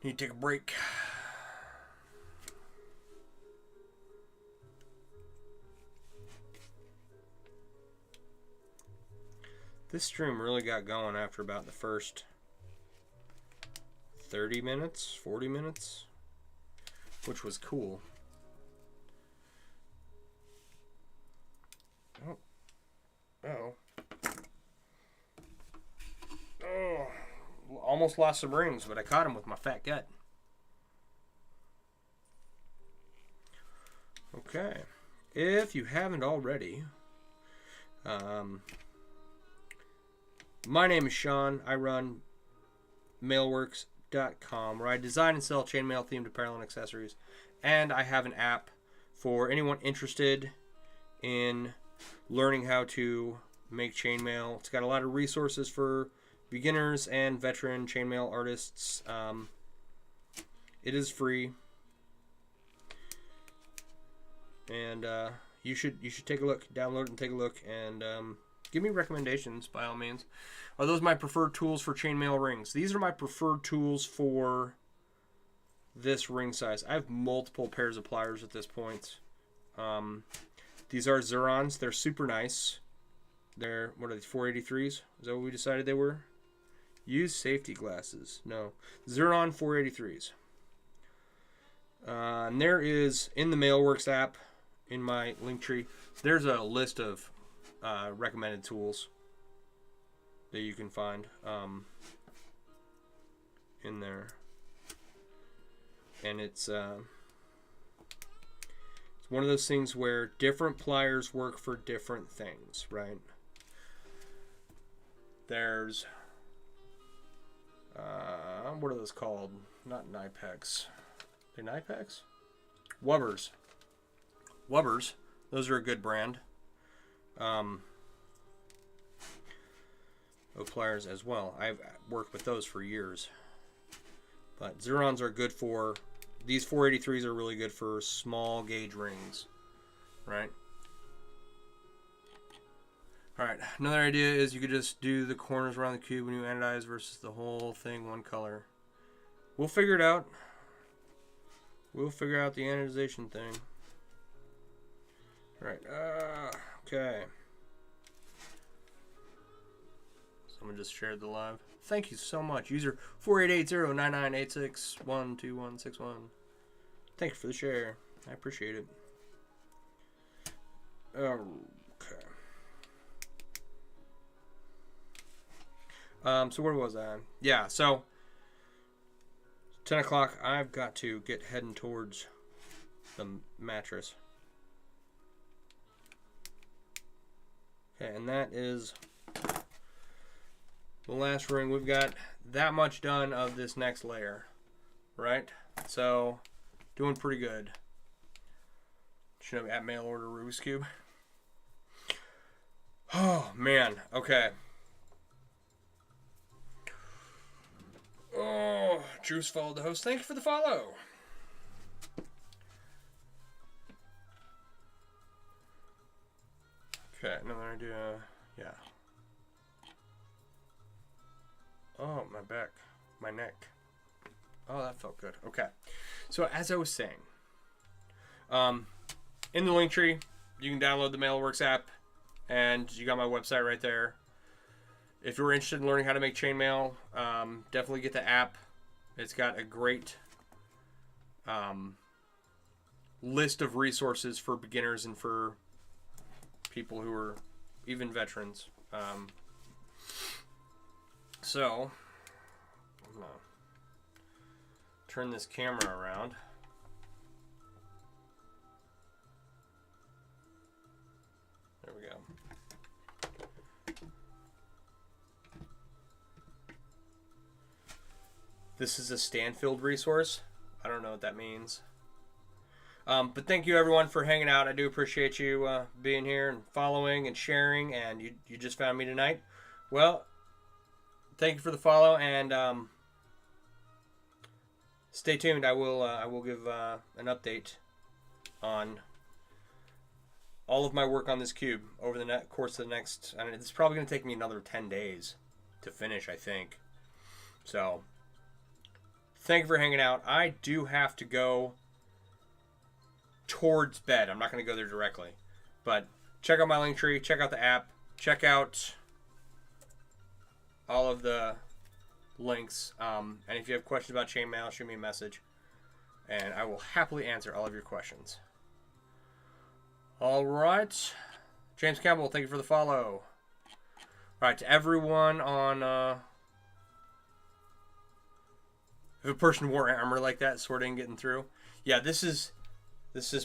Need to take a break. This stream really got going after about the first 30 minutes, 40 minutes, which was cool. Oh, almost lost some rings, but I caught him with my fat gut. Okay, if you haven't already, my name is Sean. I run mailworks.com, where I design and sell chainmail themed apparel and accessories, and I have an app for anyone interested in learning how to make chainmail. It's got a lot of resources for beginners and veteran chainmail artists. It is free, and you should take a look, download it and take a look, and give me recommendations by all means. Are those my preferred tools for chainmail rings? These are my preferred tools for this ring size. I have multiple pairs of pliers at this point. These are Zurons. They're super nice. They're, what are these, 483s? Is that what we decided they were? Use safety glasses. No. Zuron 483s. And there is, in the Mailworks app, in my link tree, there's a list of recommended tools that you can find in there. And it's one of those things where different pliers work for different things, right? There's what are those called? Not Nipex. Are they Nipex? Wubbers. Wubbers. Those are a good brand. Of pliers as well. I've worked with those for years. But Zurons are good for, these 483s are really good for small gauge rings, right? Alright, another idea is you could just do the corners around the cube when you anodize versus the whole thing one color. We'll figure it out. We'll figure out the anodization thing. Alright, okay. Someone just shared the live. Thank you so much. User 48809986126161. Thank you for the share. I appreciate it. Okay. So where was I? Yeah, so 10 o'clock, I've got to get heading towards the mattress. Okay, and that is the last ring. We've got that much done of this next layer, right? So, doing pretty good. Should I at mail order Rubik's Cube? Oh, man. Okay. Oh, Juice followed the host. Thank you for the follow. Okay, another idea. Yeah. Oh, my back. My neck. Oh, that felt good. Okay. So, as I was saying, in the link tree, you can download the MailWorks app, and you got my website right there. If you're interested in learning how to make chainmail, definitely get the app. It's got a great list of resources for beginners and for people who are even veterans. So, I'm going to turn this camera around. There we go. This is a Stanfield resource. I don't know what that means. But thank you everyone for hanging out. I do appreciate you being here and following and sharing, and you just found me tonight. Well, thank you for the follow, and stay tuned. I will give an update on all of my work on this cube over the course of the next, I don't know, it's probably going to take me another 10 days to finish, I think. So, thank you for hanging out. I do have to go towards bed. I'm not going to go there directly. But check out my link tree. Check out the app. Check out all of the links. And if you have questions about chainmail, shoot me a message. And I will happily answer all of your questions. All right. James Campbell, thank you for the follow. All right, to everyone on... if a person wore armor like that, sword ain't getting through. Yeah, this is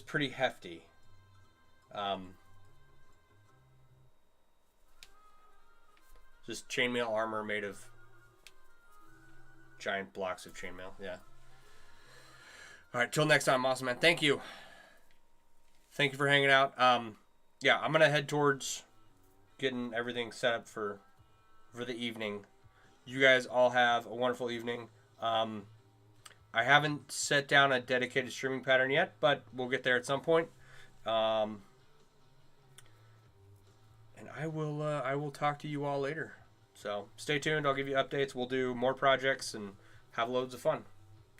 pretty hefty. Just chainmail armor made of giant blocks of chainmail. Yeah. All right, till next time, awesome man. Thank you. Thank you for hanging out. Yeah, I'm gonna head towards getting everything set up for the evening. You guys all have a wonderful evening. I haven't set down a dedicated streaming pattern yet, but we'll get there at some point. And I will talk to you all later. So stay tuned. I'll give you updates. We'll do more projects and have loads of fun.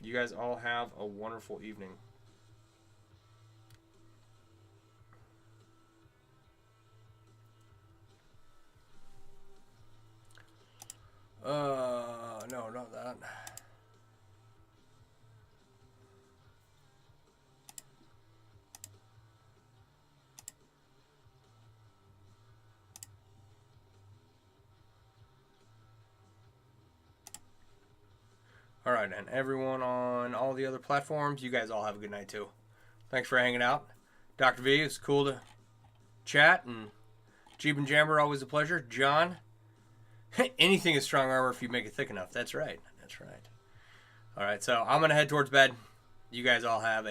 You guys all have a wonderful evening. No, not that. All right, and everyone on all the other platforms, you guys all have a good night too. Thanks for hanging out. Dr. V, it's cool to chat, and Jeep and Jammer, always a pleasure. John, anything is strong armor if you make it thick enough. That's right. That's right. All right, so I'm going to head towards bed. You guys all have a